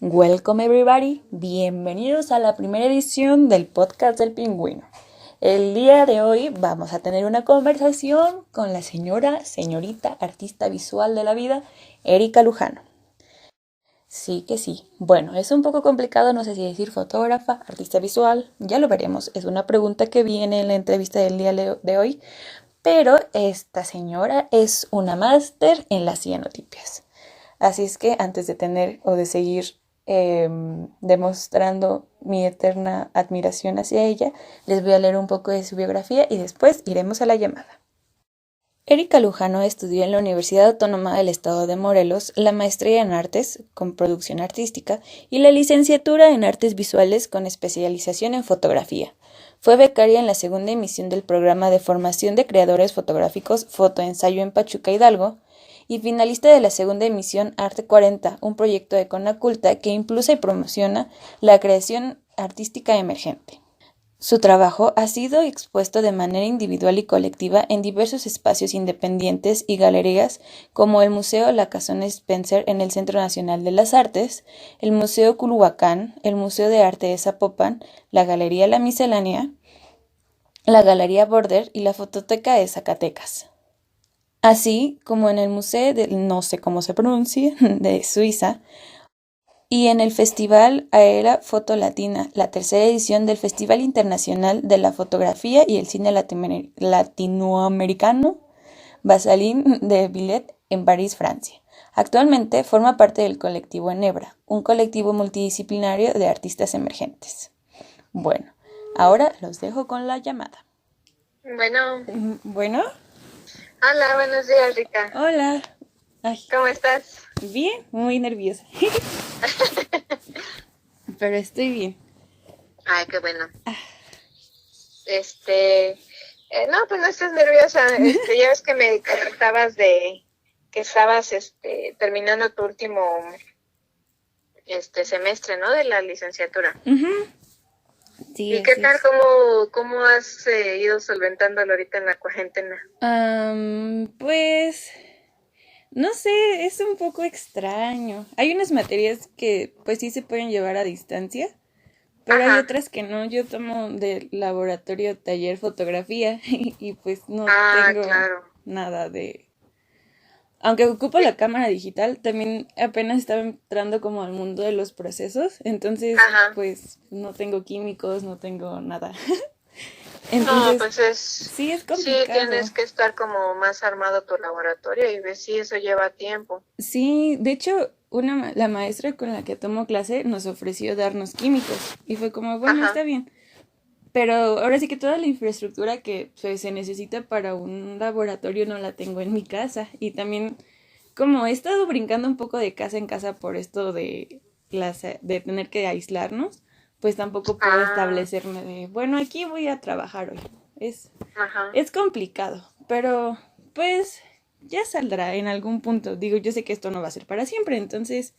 Welcome everybody, bienvenidos a la primera edición del podcast del Pingüino. El día de hoy vamos a tener una conversación con la señorita artista visual de la vida, Erika Lujano. Sí que sí. Bueno, es un poco complicado, no sé si decir fotógrafa, artista visual, ya lo veremos. Es una pregunta que viene en la entrevista del día de hoy, pero esta señora es una máster en las cianotipias. Así es que antes de tener o de seguir demostrando mi eterna admiración hacia ella, les voy a leer un poco de su biografía y después iremos a la llamada. Erika Lujano estudió en la Universidad Autónoma del Estado de Morelos la maestría en artes con producción artística y la licenciatura en artes visuales con especialización en fotografía. Fue becaria en la segunda emisión del programa de formación de creadores fotográficos Fotoensayo en Pachuca, Hidalgo, y finalista de la segunda emisión Arte 40, un proyecto de Conaculta que impulsa y promociona la creación artística emergente. Su trabajo ha sido expuesto de manera individual y colectiva en diversos espacios independientes y galerías como el Museo La Casona Spencer en el Centro Nacional de las Artes, el Museo Culhuacán, el Museo de Arte de Zapopan, la Galería La Miscelánea, la Galería Border y la Fototeca de Zacatecas. Así como en el Museo de, no sé cómo se pronuncia, de Suiza, y en el Festival Aera Foto Latina, la tercera edición del Festival Internacional de la Fotografía y el Cine Latinoamericano Basalín de Villette en París, Francia. Actualmente forma parte del colectivo Enebra, un colectivo multidisciplinario de artistas emergentes. Bueno, ahora los dejo con la llamada. Bueno, Hola, buenos días, Rika. Hola. Ay, ¿Cómo estás? bien, muy nerviosa. Pero estoy bien. Ay, qué bueno. No, pues no estés nerviosa. Ya ves que me comentabas de que estabas, terminando tu último, semestre, ¿no? De la licenciatura. Sí, ¿Y qué así tal? es. ¿Cómo has ido solventándolo ahorita en la cuarentena? Pues, no sé, es un poco extraño. Hay unas materias que pues sí se pueden llevar a distancia, pero hay Ajá. otras que no. Yo tomo de laboratorio taller fotografía y pues no Ah, tengo claro. nada de... Aunque ocupo Sí. la cámara digital, también apenas estaba entrando como al mundo de los procesos, entonces Ajá. pues no tengo químicos, no tengo nada. No, Entonces, pues sí es sí complicado. tienes que estar como más armado tu laboratorio y ves si eso lleva tiempo. Sí, de hecho, la maestra con la que tomo clase nos ofreció darnos químicos y fue como, bueno, Ajá. está bien. Pero ahora sí que toda la infraestructura que pues, se necesita para un laboratorio no la tengo en mi casa. Y también, como he estado brincando un poco de casa en casa por esto de tener que aislarnos, pues tampoco puedo Ah, establecerme de, bueno, aquí voy a trabajar hoy. Es, ajá. es complicado, pero pues ya saldrá en algún punto. Digo, yo sé que esto no va a ser para siempre, entonces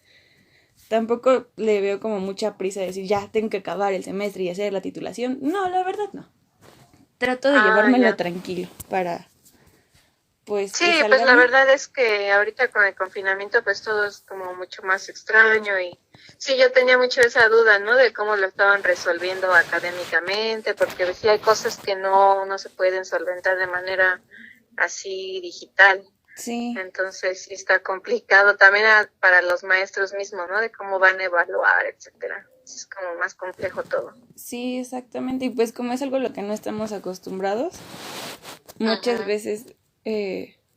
tampoco le veo como mucha prisa de decir, ya tengo que acabar el semestre y hacer la titulación. No, la verdad no. Trato de Ah, llevármelo ya. tranquilo para, pues, Sí, que pues salga la bien. verdad es que ahorita con el confinamiento pues todo es como mucho más extraño y sí, yo tenía mucho esa duda, ¿no? De cómo lo estaban resolviendo académicamente, porque sí hay cosas que no se pueden solventar de manera así digital. Sí, Entonces sí está complicado también para los maestros mismos, ¿no? De cómo van a evaluar, etcétera. Es como más complejo todo. sí, exactamente. Y pues como es algo a lo que no estamos acostumbrados, muchas Ajá. veces,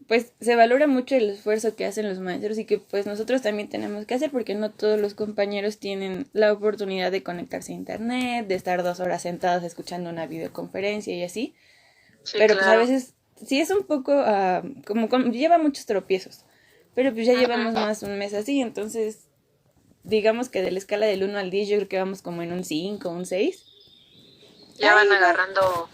pues se valora mucho el esfuerzo que hacen los maestros y que pues nosotros también tenemos que hacer porque no todos los compañeros tienen la oportunidad de conectarse a internet, de estar 2 horas sentados escuchando una videoconferencia y así. Sí, Pero pues a claro. veces sí es un poco, como lleva muchos tropiezos. Pero pues ya llevamos Ajá. más un mes así, entonces digamos que de la escala del 1 al 10 yo creo que vamos como en un 5 un 6. Ya van Ahí va. agarrando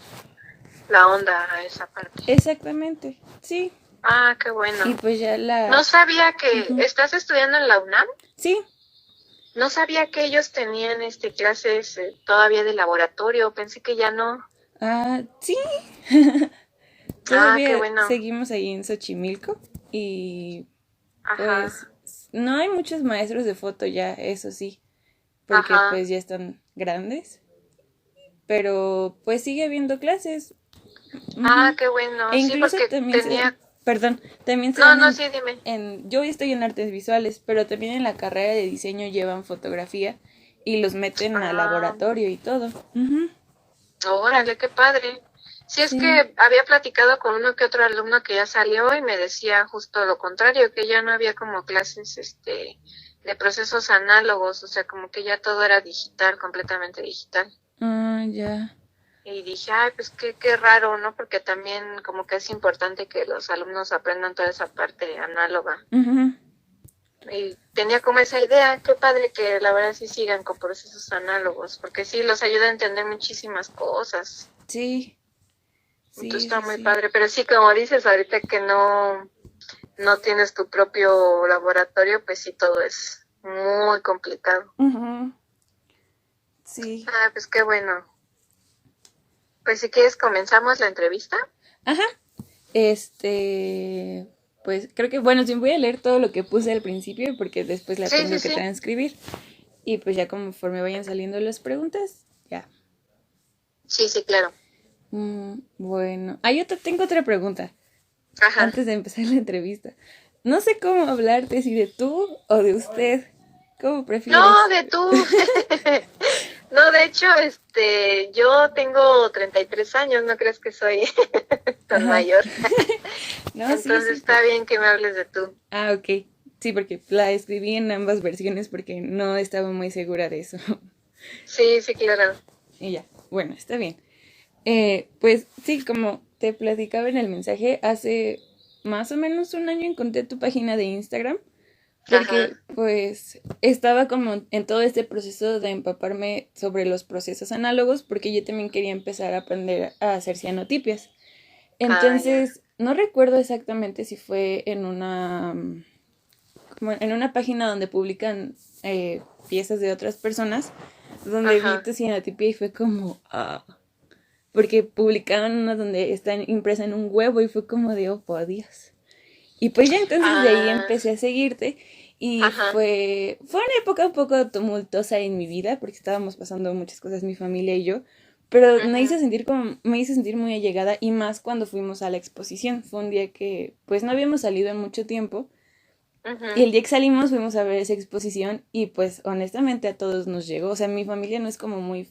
la onda a esa parte. Exactamente, sí. Ah, qué Y bueno. pues ya No la... sabía que Ujú. estás estudiando en la UNAM. Sí, No sabía que ellos tenían clases todavía de laboratorio. Pensé que ya no. sí. Ah, qué Todavía bueno. seguimos ahí en Xochimilco y pues Ajá. no hay muchos maestros de foto ya, eso sí, porque Ajá. pues ya están grandes, pero pues sigue habiendo clases. Ah, Ujú. qué E bueno. Sí, incluso porque también se dan, tenía... perdón, también se No, dan no, sí, dime. yo estoy en artes visuales, pero también en la carrera de diseño llevan fotografía y los meten al Ah, laboratorio y todo. Ujú. órale, qué padre. Sí, es Sí. que había platicado con uno que otro alumno que ya salió y me decía justo lo contrario, que ya no había como clases, de procesos análogos, o sea, como que ya todo era digital, completamente digital. Ah, ya. Y dije, ay, pues qué raro, ¿no? Porque también como que es importante que los alumnos aprendan toda esa parte análoga. Ujú. Y tenía como esa idea, qué padre que la verdad sí sigan con procesos análogos, porque sí los ayuda a entender muchísimas cosas. Sí, Entonces sí, está sí, muy sí. padre, pero sí, como dices ahorita que no tienes tu propio laboratorio, pues sí, todo es muy complicado. Ujú. Sí. Ah, pues qué bueno. Pues si quieres comenzamos la entrevista. Ajá. Pues creo que, bueno, sí voy a leer todo lo que puse al principio porque después la Sí, sí, tengo que sí. transcribir. Y pues ya conforme vayan saliendo las preguntas, ya. Sí, sí, claro. Bueno, tengo otra pregunta Ajá. antes de empezar la entrevista. No sé cómo hablarte, si de tú o de usted. ¿Cómo No, prefieres? de tú. No, de hecho, yo tengo 33 años, no crees que soy tan Ajá. mayor. No, sí, Entonces sí. está bien que me hables de tú. Ah, ok. Sí, porque la escribí en ambas versiones porque no estaba muy segura de eso. Sí, sí, claro. Y ya, bueno, está bien. Pues sí, como te platicaba en el mensaje, hace más o menos un año encontré tu página de Instagram Ajá. porque pues estaba como en todo este proceso de empaparme sobre los procesos análogos porque yo también quería empezar a aprender a hacer cianotipias. Ah, ya. Entonces, no recuerdo exactamente si fue como en una página donde publican piezas de otras personas, donde vi Ajá. tu cianotipia y fue como, porque publicaban una donde está impresa en un huevo y fue como de, oh, por Dios. Y pues ya entonces de ahí Ah, empecé a seguirte y ajá. fue una época un poco tumultuosa en mi vida porque estábamos pasando muchas cosas mi familia y yo, pero Ujú, me hice sentir muy allegada y más cuando fuimos a la exposición. Fue un día que pues no habíamos salido en mucho tiempo y ujú. el día que salimos fuimos a ver esa exposición y pues honestamente a todos nos llegó. O sea, mi familia no es como muy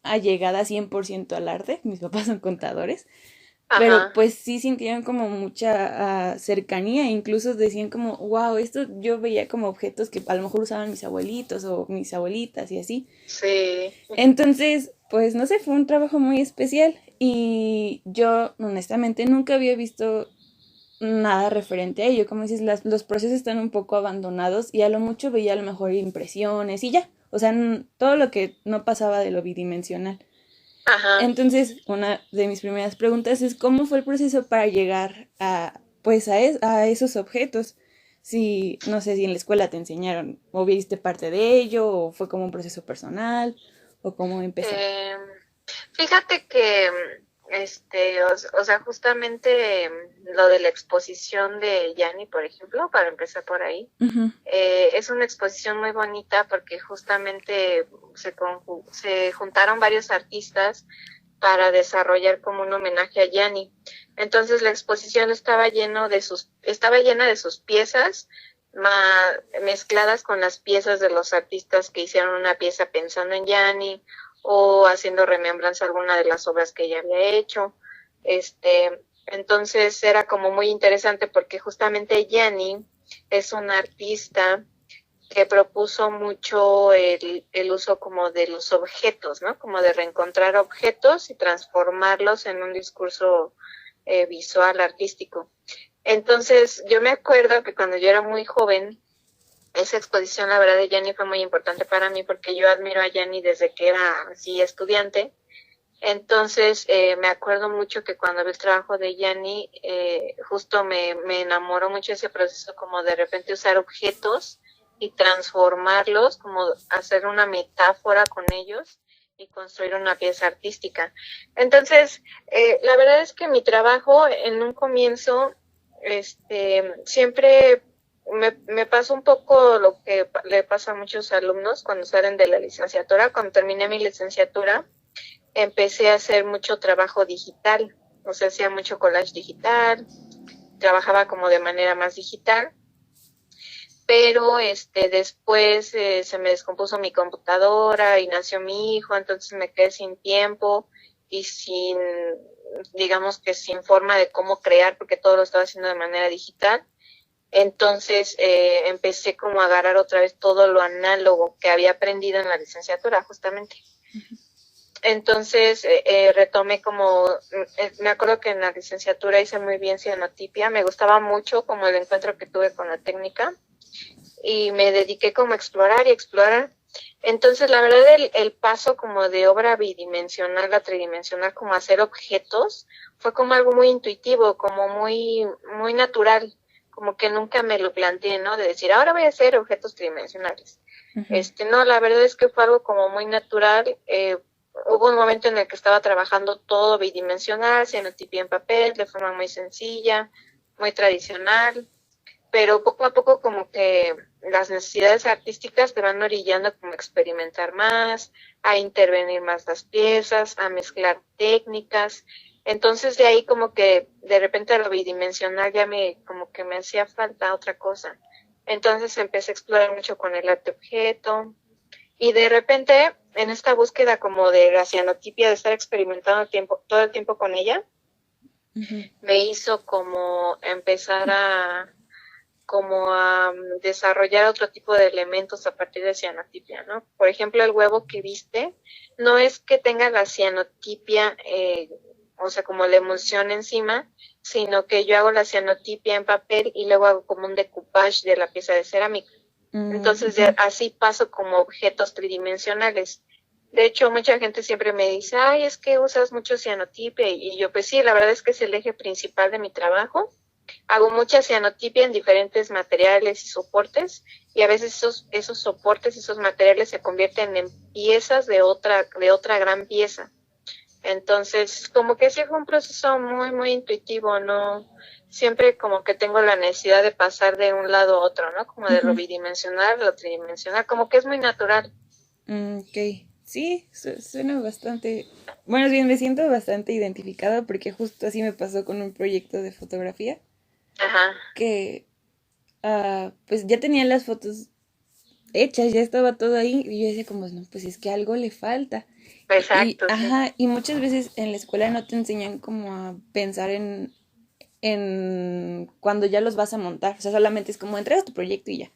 allegada 100% al arte, mis papás son contadores, pero Ajá. pues sí sintieron como mucha cercanía, incluso decían como, wow, esto yo veía como objetos que a lo mejor usaban mis abuelitos o mis abuelitas y así. Sí. Entonces, pues no sé, fue un trabajo muy especial y yo honestamente nunca había visto nada referente a ello. Como dices, los procesos están un poco abandonados y a lo mucho veía a lo mejor impresiones y ya. O sea, todo lo que no pasaba de lo bidimensional. Ajá. Entonces, una de mis primeras preguntas es cómo fue el proceso para llegar a, pues, a esos objetos. Si, no sé si en la escuela te enseñaron o viste parte de ello, o fue como un proceso personal, o cómo empezó. Eh, Fíjate que, o sea, justamente lo de la exposición de Yanni, por ejemplo, para empezar por ahí, Ujú. es una exposición muy bonita porque justamente se juntaron varios artistas para desarrollar como un homenaje a Yanni. Entonces la exposición estaba llena de sus piezas, mezcladas con las piezas de los artistas que hicieron una pieza pensando en Yanni o haciendo remembranza a alguna de las obras que ella había hecho. Entonces era como muy interesante porque justamente Yanni es una artista que propuso mucho el uso como de los objetos, ¿no? Como de reencontrar objetos y transformarlos en un discurso visual, artístico. Entonces, yo me acuerdo que cuando yo era muy joven, esa exposición, la verdad, de Yanni fue muy importante para mí porque yo admiro a Yanni desde que era así estudiante. Entonces, me acuerdo mucho que cuando vi el trabajo de Yanni, justo me enamoró mucho ese proceso como de repente usar objetos y transformarlos, como hacer una metáfora con ellos y construir una pieza artística. Entonces, la verdad es que mi trabajo en un comienzo, siempre me pasó un poco lo que le pasa a muchos alumnos cuando salen de la licenciatura. Cuando terminé mi licenciatura, empecé a hacer mucho trabajo digital, o sea, hacía mucho collage digital, trabajaba como de manera más digital, pero después se me descompuso mi computadora y nació mi hijo, entonces me quedé sin tiempo y sin, digamos que sin forma de cómo crear, porque todo lo estaba haciendo de manera digital. Entonces empecé como a agarrar otra vez todo lo análogo que había aprendido en la licenciatura, justamente. Entonces retomé como, me acuerdo que en la licenciatura hice muy bien cianotipia, me gustaba mucho como el encuentro que tuve con la técnica y me dediqué como a explorar y explorar. Entonces la verdad el paso como de obra bidimensional a tridimensional, como hacer objetos, fue como algo muy intuitivo, como muy, muy natural, como que nunca me lo planteé, ¿no? De decir, ahora voy a hacer objetos tridimensionales. No, la verdad es que fue algo como muy natural. Hubo un momento en el que estaba trabajando todo bidimensional, cianotipia en papel, de forma muy sencilla, muy tradicional, pero poco a poco como que las necesidades artísticas te van orillando como a experimentar más, a intervenir más las piezas, a mezclar técnicas. Entonces de ahí como que de repente lo bidimensional ya como que me hacía falta otra cosa. Entonces empecé a explorar mucho con el arte objeto y de repente en esta búsqueda como de la cianotipia, de estar experimentando todo el tiempo con ella, me hizo como empezar a desarrollar otro tipo de elementos a partir de cianotipia, ¿no? Por ejemplo, el huevo que viste no es que tenga la cianotipia, o sea, como la emulsión encima, sino que yo hago la cianotipia en papel y luego hago como un decoupage de la pieza de cerámica. Entonces, así paso como objetos tridimensionales. De hecho, mucha gente siempre me dice, ay, es que usas mucho cianotipia. Y yo, pues sí, la verdad es que es el eje principal de mi trabajo. Hago mucha cianotipia en diferentes materiales y soportes, y a veces esos soportes, esos materiales se convierten en piezas de otra gran pieza. Entonces, como que sí fue un proceso muy, muy intuitivo, ¿no? Siempre como que tengo la necesidad de pasar de un lado a otro, ¿no? Como de lo bidimensional a lo tridimensional, como que es muy natural. Ok, sí, suena bastante, bueno, bien, me siento bastante identificada porque justo así me pasó con un proyecto de fotografía. Ajá. Que pues ya tenía las fotos hechas, ya estaba todo ahí y yo decía como, no, pues es que algo le falta. Exacto, sí. Ajá, y muchas veces en la escuela no te enseñan como a pensar en cuando ya los vas a montar, o sea, solamente es como entregas tu proyecto y ya. Y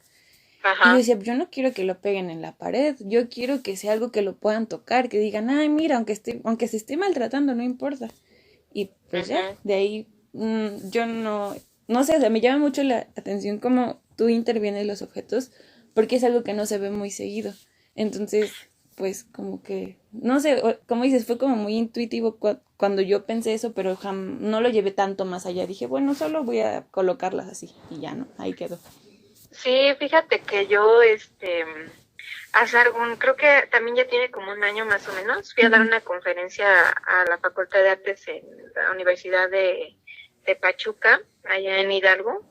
yo Ajá. decía, yo no quiero que lo peguen en la pared, yo quiero que sea algo que lo puedan tocar, que digan, ay, mira, aunque se esté maltratando, no importa. Y pues ya, de ahí yo no sé, o sea, me llama mucho la atención cómo tú intervienes los objetos, porque es algo que no se ve muy seguido. Entonces, pues como que, no sé, como dices, fue como muy intuitivo cuando yo pensé eso, pero no lo llevé tanto más allá. Dije, bueno, solo voy a colocarlas así y ya, ¿no? Ahí quedó. Sí, fíjate que yo, hace creo que también ya tiene como un año más o menos, fui a dar una conferencia a la Facultad de Artes en la Universidad de Pachuca, allá en Hidalgo,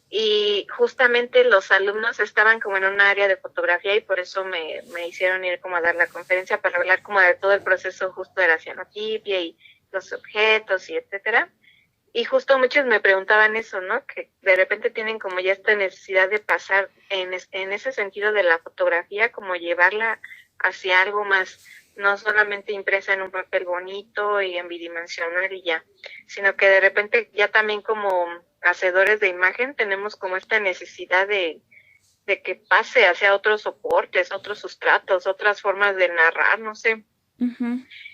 y justamente los alumnos estaban como en un área de fotografía y por eso me hicieron ir como a dar la conferencia para hablar como de todo el proceso justo de la cianotipia y los objetos y etcétera. Y justo muchos me preguntaban eso, ¿no? Que de repente tienen como ya esta necesidad de pasar en ese sentido de la fotografía, como llevarla hacia algo más, no solamente impresa en un papel bonito y en bidimensional y ya, sino que de repente ya también como hacedores de imagen tenemos como esta necesidad de que pase hacia otros soportes, otros sustratos, otras formas de narrar, no sé.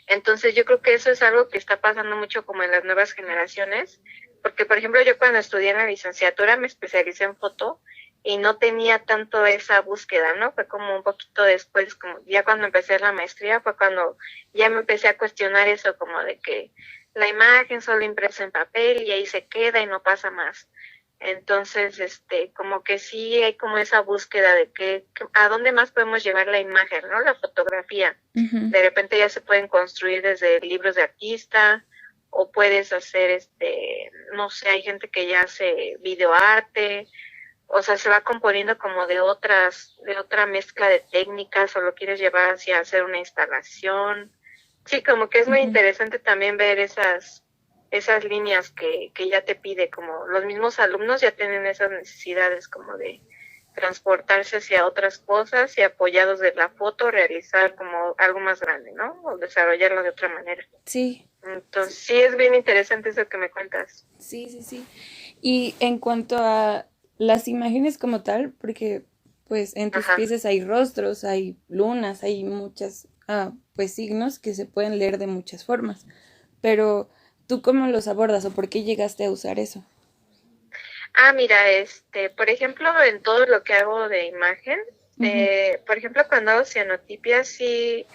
Entonces yo creo que eso es algo que está pasando mucho como en las nuevas generaciones, porque por ejemplo yo cuando estudié en la licenciatura me especialicé en foto y no tenía tanto esa búsqueda, ¿no? Fue como un poquito después, como ya cuando empecé la maestría fue cuando ya me empecé a cuestionar eso como de que la imagen solo impresa en papel y ahí se queda y no pasa más. Entonces, como que sí hay como esa búsqueda de a dónde más podemos llevar la imagen, ¿no? La fotografía. De repente ya se pueden construir desde libros de artista o puedes hacer, no sé, hay gente que ya hace videoarte o sea, se va componiendo como de otra mezcla de técnicas, o lo quieres llevar hacia hacer una instalación. Sí, como que es muy interesante también ver esas líneas que ya te pide, como los mismos alumnos ya tienen esas necesidades como de transportarse hacia otras cosas y apoyados de la foto realizar como algo más grande, ¿no? O desarrollarlo de otra manera. Sí. Entonces, sí es bien interesante eso que me cuentas. Sí, sí, sí. Y en cuanto a las imágenes como tal, porque pues en tus Ajá. piezas hay rostros, hay lunas, hay muchas, pues signos que se pueden leer de muchas formas. Pero ¿tú cómo los abordas o por qué llegaste a usar eso? Mira, por ejemplo, en todo lo que hago de imagen, Ujú, por ejemplo, cuando hago cianotipia, sí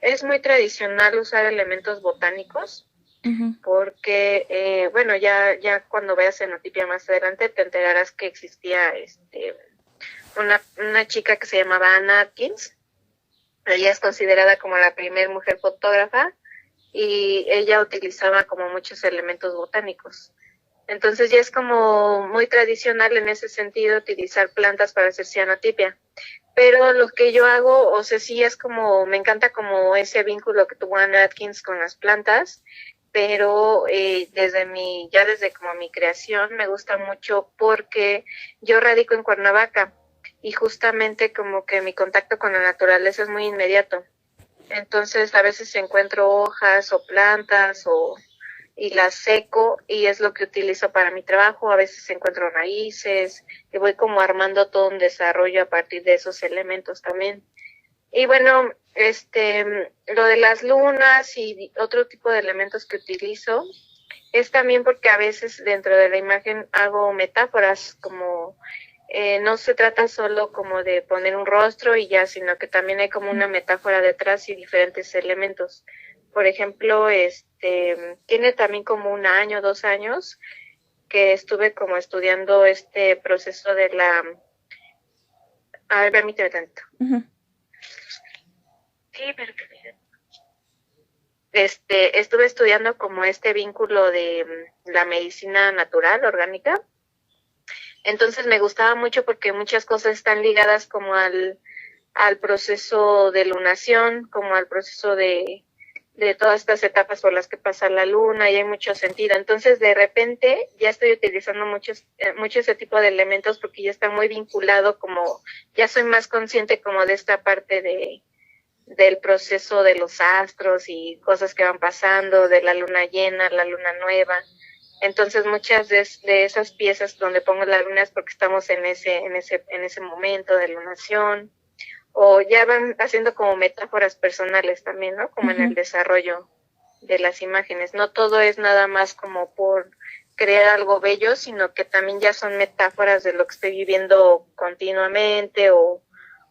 es muy tradicional usar elementos botánicos, ujú, porque, bueno, ya cuando veas cianotipia más adelante te enterarás que existía, una chica que se llamaba Anna Atkins. Ella es considerada como la primera mujer fotógrafa y ella utilizaba como muchos elementos botánicos. Entonces ya es como muy tradicional en ese sentido utilizar plantas para hacer cianotipia. Pero lo que yo hago, o sea, sí es como, me encanta como ese vínculo que tuvo Anna Atkins con las plantas, pero ya desde como mi creación me gusta mucho porque yo radico en Cuernavaca y justamente como que mi contacto con la naturaleza es muy inmediato. Entonces a veces encuentro hojas o plantas y las seco y es lo que utilizo para mi trabajo. A veces encuentro raíces y voy como armando todo un desarrollo a partir de esos elementos también. Y bueno, lo de las lunas y otro tipo de elementos que utilizo es también porque a veces dentro de la imagen hago metáforas como no se trata solo como de poner un rostro y ya, sino que también hay como una metáfora detrás y diferentes elementos. Por ejemplo, tiene también como 1 año, 2 años que estuve como estudiando este proceso de la... A ver, permíteme tanto. ujú. Sí, permíteme. Estuve estudiando como este vínculo de la medicina natural, orgánica. Entonces me gustaba mucho porque muchas cosas están ligadas como al proceso de lunación, como al proceso de todas estas etapas por las que pasa la luna y hay mucho sentido. Entonces de repente ya estoy utilizando mucho ese tipo de elementos porque ya está muy vinculado como, ya soy más consciente como de esta parte del proceso de los astros y cosas que van pasando, de la luna llena, la luna nueva. Entonces muchas de esas piezas donde pongo la luna es porque estamos en ese momento de lunación, o ya van haciendo como metáforas personales también, ¿no? Como en el Ujú. desarrollo de las imágenes. No todo es nada más como por crear algo bello, sino que también ya son metáforas de lo que estoy viviendo continuamente o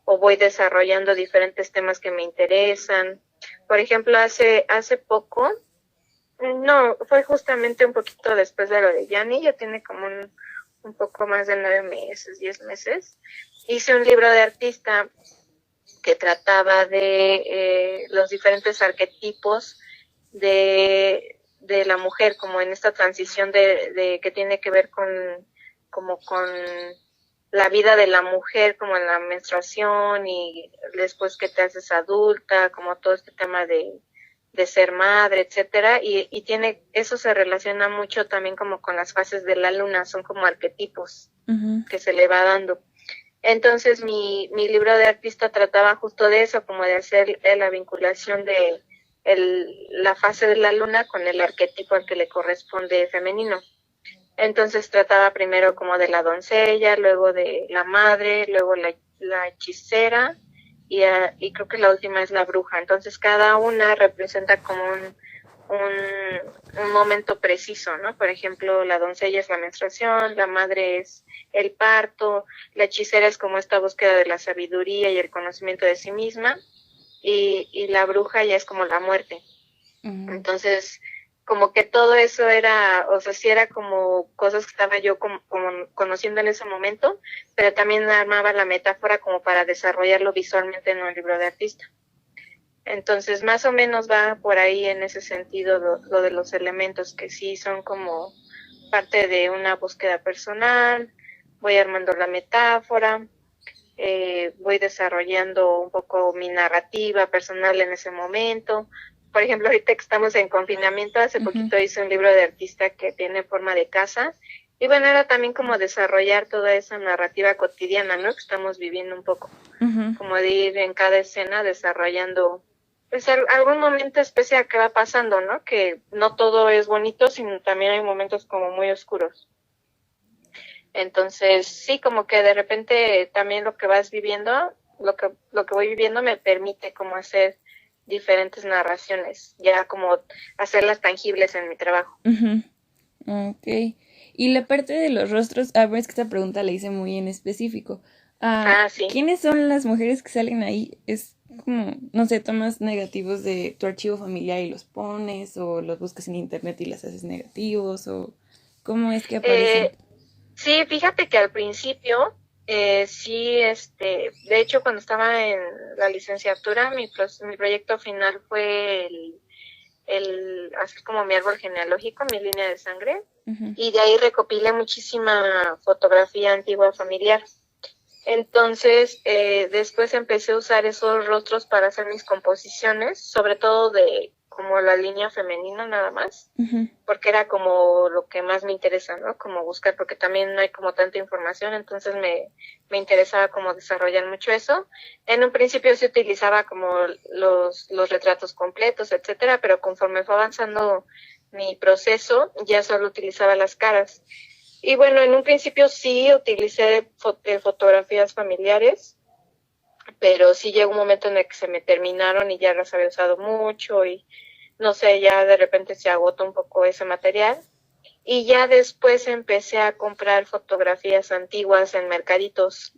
voy desarrollando diferentes temas que me interesan. Por ejemplo, hace poco, no, fue justamente un poquito después de lo de Yanni, ya tiene como un poco más de 9 meses, 10 meses. Hice un libro de artista que trataba de los diferentes arquetipos de la mujer, como en esta transición de que tiene que ver como con la vida de la mujer, como en la menstruación y después que te haces adulta, como todo este tema de ser madre, etcétera, y eso se relaciona mucho también como con las fases de la luna, son como arquetipos Ujú. que se le va dando. Entonces mi libro de artista trataba justo de eso, como de hacer la vinculación de la fase de la luna con el arquetipo al que le corresponde femenino. Entonces trataba primero como de la doncella, luego de la madre, luego la hechicera y creo que la última es la bruja. Entonces cada una representa como un momento preciso, ¿no? Por ejemplo, la doncella es la menstruación, la madre es el parto, la hechicera es como esta búsqueda de la sabiduría y el conocimiento de sí misma y la bruja ya es como la muerte. Ujú. Entonces, como que todo eso era, o sea, sí era como cosas que estaba yo como conociendo en ese momento, pero también armaba la metáfora como para desarrollarlo visualmente en un libro de artista. Entonces, más o menos va por ahí en ese sentido lo de los elementos que sí son como parte de una búsqueda personal, voy armando la metáfora, voy desarrollando un poco mi narrativa personal en ese momento. Por ejemplo, ahorita que estamos en confinamiento, hace poquito hice un libro de artista que tiene forma de casa. Y bueno, era también como desarrollar toda esa narrativa cotidiana, ¿no? Que estamos viviendo un poco. Como de ir en cada escena desarrollando pues algún momento especial que va pasando, ¿no? Que no todo es bonito, sino también hay momentos como muy oscuros. Entonces, sí, como que de repente también lo que vas viviendo, lo que voy viviendo me permite como hacer diferentes narraciones, ya como hacerlas tangibles en mi trabajo. Ok. Y la parte de los rostros, es que esta pregunta la hice muy en específico. Sí. ¿Quiénes son las mujeres que salen ahí? Es como, no sé, tomas negativos de tu archivo familiar y los pones, o los buscas en internet y las haces negativos, o cómo es que aparecen. Sí, fíjate que al principio, sí, de hecho cuando estaba en la licenciatura, mi proyecto final fue el hacer como mi árbol genealógico, mi línea de sangre, y de ahí recopilé muchísima fotografía antigua familiar. Entonces, después empecé a usar esos rostros para hacer mis composiciones, sobre todo de como la línea femenina nada más, porque era como lo que más me interesa, ¿no? Como buscar, porque también no hay como tanta información, entonces me interesaba como desarrollar mucho eso. En un principio se utilizaba como los retratos completos, etcétera, pero conforme fue avanzando mi proceso, ya solo utilizaba las caras. Y bueno, en un principio sí utilicé fotografías familiares, pero sí llegó un momento en el que se me terminaron y ya las había usado mucho y no sé, ya de repente se agotó un poco ese material. Y ya después empecé a comprar fotografías antiguas en mercaditos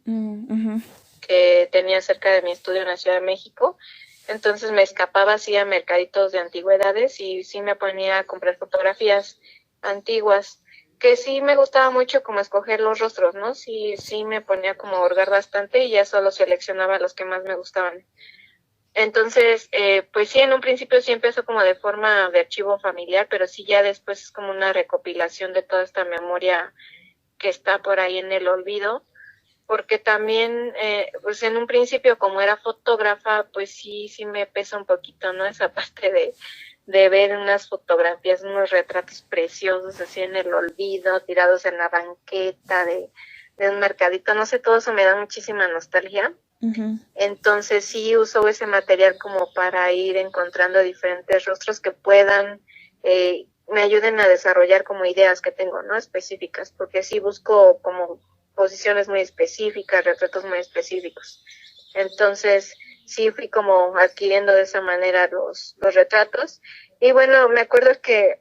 que tenía cerca de mi estudio en la Ciudad de México. Entonces me escapaba así a mercaditos de antigüedades y sí me ponía a comprar fotografías antiguas, que sí me gustaba mucho como escoger los rostros, ¿no? Sí, sí me ponía como a hurgar bastante y ya solo seleccionaba los que más me gustaban. Entonces, pues sí, en un principio sí empezó como de forma de archivo familiar, pero sí ya después es como una recopilación de toda esta memoria que está por ahí en el olvido, porque también, pues en un principio como era fotógrafa, pues sí me pesa un poquito, ¿no? Esa parte de ver unas fotografías, unos retratos preciosos así en el olvido, tirados en la banqueta de un mercadito, no sé, todo eso me da muchísima nostalgia. Entonces sí uso ese material como para ir encontrando diferentes rostros que puedan, me ayuden a desarrollar como ideas que tengo, ¿no? Específicas, porque sí busco como posiciones muy específicas, retratos muy específicos. Entonces sí fui como adquiriendo de esa manera los retratos. Y bueno, me acuerdo que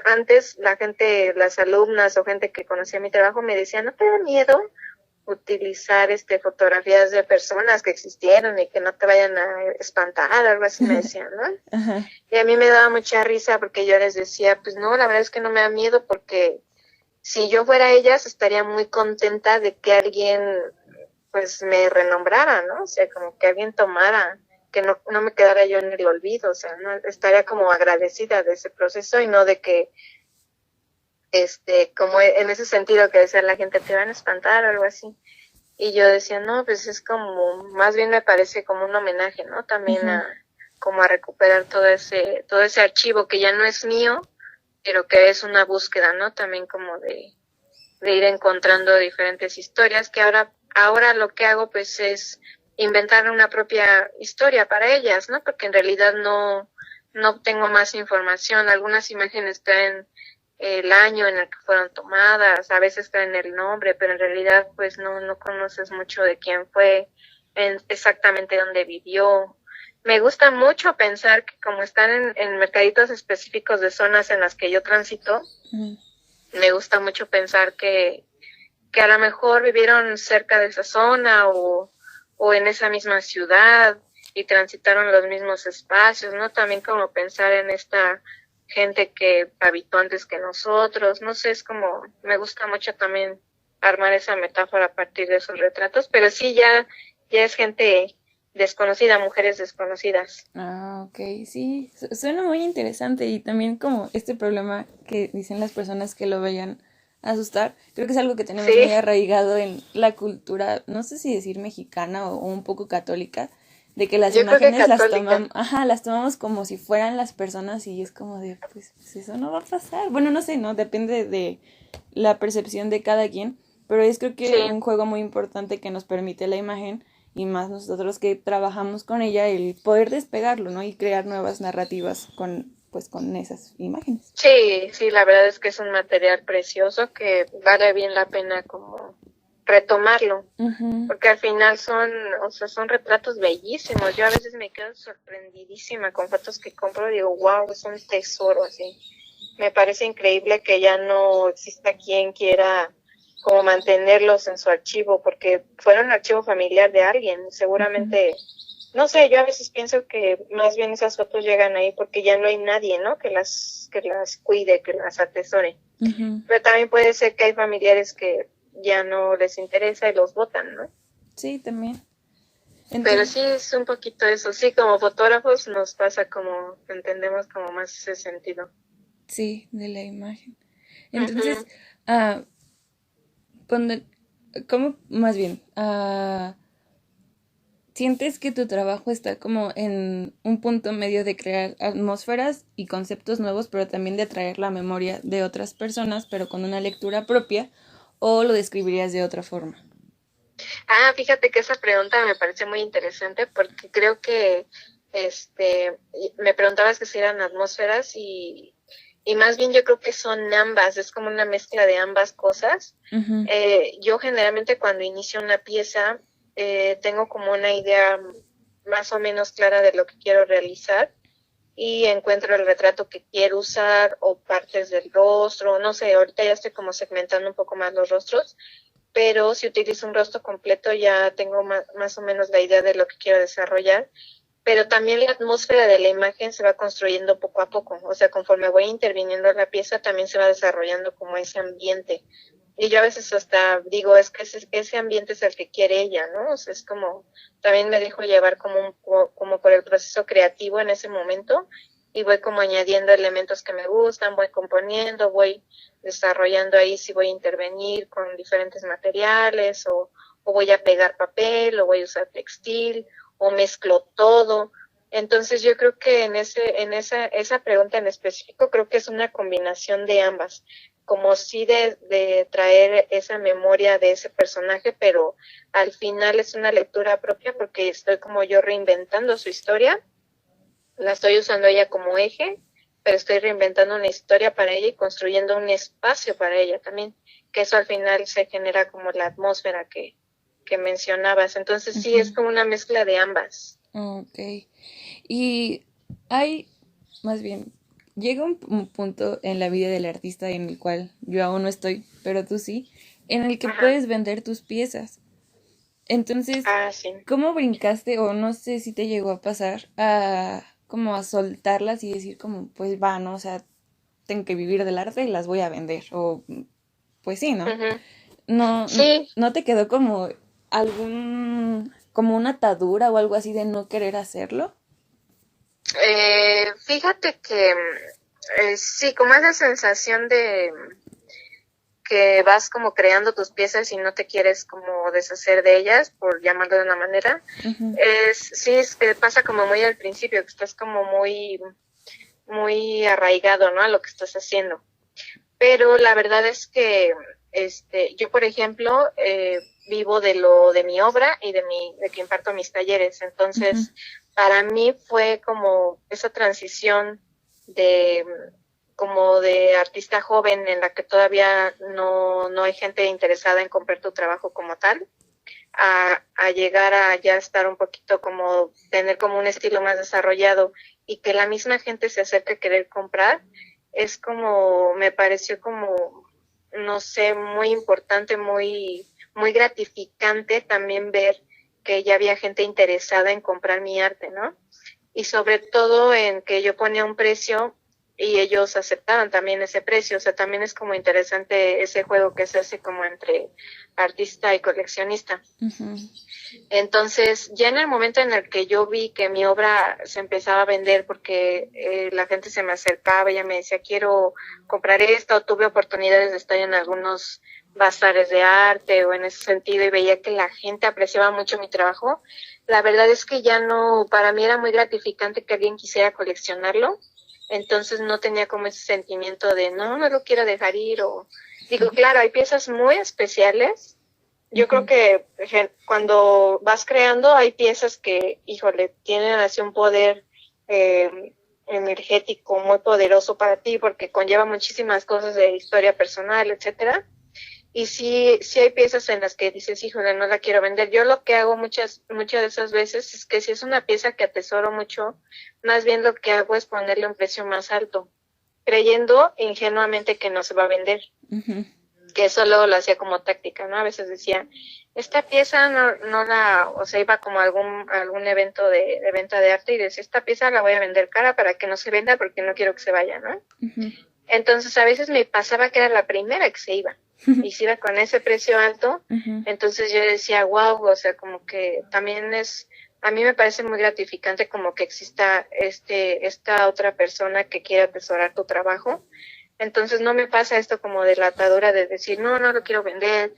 antes la gente, las alumnas o gente que conocía mi trabajo me decía, ¿no te da miedo utilizar fotografías de personas que existieron y que no te vayan a espantar, algo así me decían, ¿no? Y a mí me daba mucha risa porque yo les decía, pues no, la verdad es que no me da miedo porque si yo fuera ellas estaría muy contenta de que alguien pues me renombrara, ¿no? O sea, como que alguien tomara, que no me quedara yo en el olvido, o sea, no estaría como agradecida de ese proceso y no de que como en ese sentido que decía la gente te van a espantar o algo así. Y yo decía, no, pues es como, más bien me parece como un homenaje, ¿no? También como a recuperar todo ese archivo que ya no es mío, pero que es una búsqueda, ¿no? También como de ir encontrando diferentes historias, que ahora lo que hago pues es inventar una propia historia para ellas, ¿no? Porque en realidad no tengo más información, algunas imágenes traen el año en el que fueron tomadas, a veces traen el nombre, pero en realidad pues no conoces mucho de quién fue, exactamente dónde vivió. Me gusta mucho pensar que como están en mercaditos específicos de zonas en las que yo transito, me gusta mucho pensar que a lo mejor vivieron cerca de esa zona o en esa misma ciudad y transitaron los mismos espacios, ¿no? También como pensar en esta gente que habitó antes que nosotros, no sé, es como, me gusta mucho también armar esa metáfora a partir de esos retratos, pero sí ya es gente desconocida, mujeres desconocidas. Ok, sí, suena muy interesante y también como este problema que dicen las personas que lo veían asustar. Creo que es algo que tenemos Sí, muy arraigado en la cultura, no sé si decir mexicana o un poco católica, de que las yo creo que imágenes católica. las tomamos como si fueran las personas y es como de, pues eso no va a pasar. Bueno, no sé, ¿no? Depende de la percepción de cada quien, pero es creo Sí, que un juego muy importante que nos permite la imagen y más nosotros que trabajamos con ella, el poder despegarlo, ¿no? Y crear nuevas narrativas con esas imágenes. sí, sí, la verdad es que es un material precioso que vale bien la pena como retomarlo, Ujú. porque al final son, o sea, son retratos bellísimos. Yo a veces me quedo sorprendidísima con fotos que compro y digo, wow, es un tesoro así. Me parece increíble que ya no exista quien quiera como mantenerlos en su archivo, porque fueron archivo familiar de alguien. Ujú. Seguramente, no sé, yo a veces pienso que más bien esas fotos llegan ahí porque ya no hay nadie, ¿no? Que las cuide, que las atesore. Ujú. Pero también puede ser que hay familiares que ya no les interesa y los votan, ¿no? Sí, también. Pero Entonces, sí es un poquito eso. Sí, como fotógrafos nos pasa como, entendemos como más ese sentido. sí, de la imagen. Entonces, Ujú. ah, cuando, ¿cómo más bien? ¿Sientes que tu trabajo está como en un punto medio de crear atmósferas y conceptos nuevos, pero también de atraer la memoria de otras personas, pero con una lectura propia, o lo describirías de otra forma? Ah, fíjate que esa pregunta me parece muy interesante porque creo que, me preguntabas que si eran atmósferas y más bien yo creo que son ambas, es como una mezcla de ambas cosas. Ujú. Yo generalmente cuando inicio una pieza tengo como una idea más o menos clara de lo que quiero realizar y encuentro el retrato que quiero usar o partes del rostro, no sé, ahorita ya estoy como segmentando un poco más los rostros, pero si utilizo un rostro completo ya tengo más o menos la idea de lo que quiero desarrollar, pero también la atmósfera de la imagen se va construyendo poco a poco, o sea, conforme voy interviniendo en la pieza también se va desarrollando como ese ambiente. Y yo a veces hasta digo, es que ese ambiente es el que quiere ella, ¿no? O sea, es como, también me dejo llevar como por el proceso creativo en ese momento y voy como añadiendo elementos que me gustan, voy componiendo, voy desarrollando ahí si voy a intervenir con diferentes materiales o voy a pegar papel o voy a usar textil o mezclo todo. Entonces yo creo que esa pregunta en específico creo que es una combinación de ambas, como sí de traer esa memoria de ese personaje, pero al final es una lectura propia porque estoy como yo reinventando su historia, la estoy usando ella como eje, pero estoy reinventando una historia para ella y construyendo un espacio para ella también, que eso al final se genera como la atmósfera que mencionabas. Entonces sí, es Ujú. como una mezcla de ambas. Ok. Y hay, más bien, llega un punto en la vida del artista en el cual yo aún no estoy, pero tú sí, en el que Ajá. puedes vender tus piezas. Entonces, Ah, sí. ¿cómo brincaste o no sé si te llegó a pasar a como a soltarlas y decir como, pues va, ¿no? O sea, tengo que vivir del arte y las voy a vender. O, pues sí, ¿no? Ujú. No, Sí, ¿no te quedó como como una atadura o algo así de no querer hacerlo? fíjate que sí, como esa sensación de que vas como creando tus piezas y no te quieres como deshacer de ellas, por llamarlo de una manera, Ujú. sí, es que pasa como muy al principio, que estás como muy arraigado, ¿no? A lo que estás haciendo. Pero la verdad es que yo, por ejemplo, vivo de mi obra y de que imparto mis talleres. Ujú. Entonces, para mí fue como esa transición de como de artista joven en la que todavía no hay gente interesada en comprar tu trabajo como tal, a llegar a ya estar un poquito como tener como un estilo más desarrollado y que la misma gente se acerque a querer comprar, es como, me pareció como, no sé, muy importante, muy gratificante también ver que ya había gente interesada en comprar mi arte, ¿no? Y sobre todo en que yo ponía un precio y ellos aceptaban también ese precio. O sea, también es como interesante ese juego que se hace como entre artista y coleccionista. Ujú. Entonces, ya en el momento en el que yo vi que mi obra se empezaba a vender porque la gente se me acercaba, ella me decía, quiero comprar esto, tuve oportunidades de estar en algunos bazares de arte o en ese sentido y veía que la gente apreciaba mucho mi trabajo, la verdad es que ya no, para mí era muy gratificante que alguien quisiera coleccionarlo, entonces no tenía como ese sentimiento de no lo quiero dejar ir o digo, claro, hay piezas muy especiales. Yo creo que cuando vas creando hay piezas que, híjole, tienen así un poder energético muy poderoso para ti porque conlleva muchísimas cosas de historia personal, etcétera. Y sí hay piezas en las que dices, híjole, no la quiero vender. Yo lo que hago muchas de esas veces es que si es una pieza que atesoro mucho, más bien lo que hago es ponerle un precio más alto, creyendo ingenuamente que no se va a vender. Ujú. Que eso luego lo hacía como táctica, ¿no? A veces decía, esta pieza no la, o sea, iba como a algún evento de venta de arte y decía, esta pieza la voy a vender cara para que no se venda porque no quiero que se vaya, ¿no? Ujú. Entonces a veces me pasaba que era la primera que se iba y se iba con ese precio alto, Ujú. entonces yo decía, wow, o sea, como que también a mí me parece muy gratificante como que exista esta otra persona que quiera atesorar tu trabajo. Entonces no me pasa esto como de la atadura de decir, no lo quiero vender,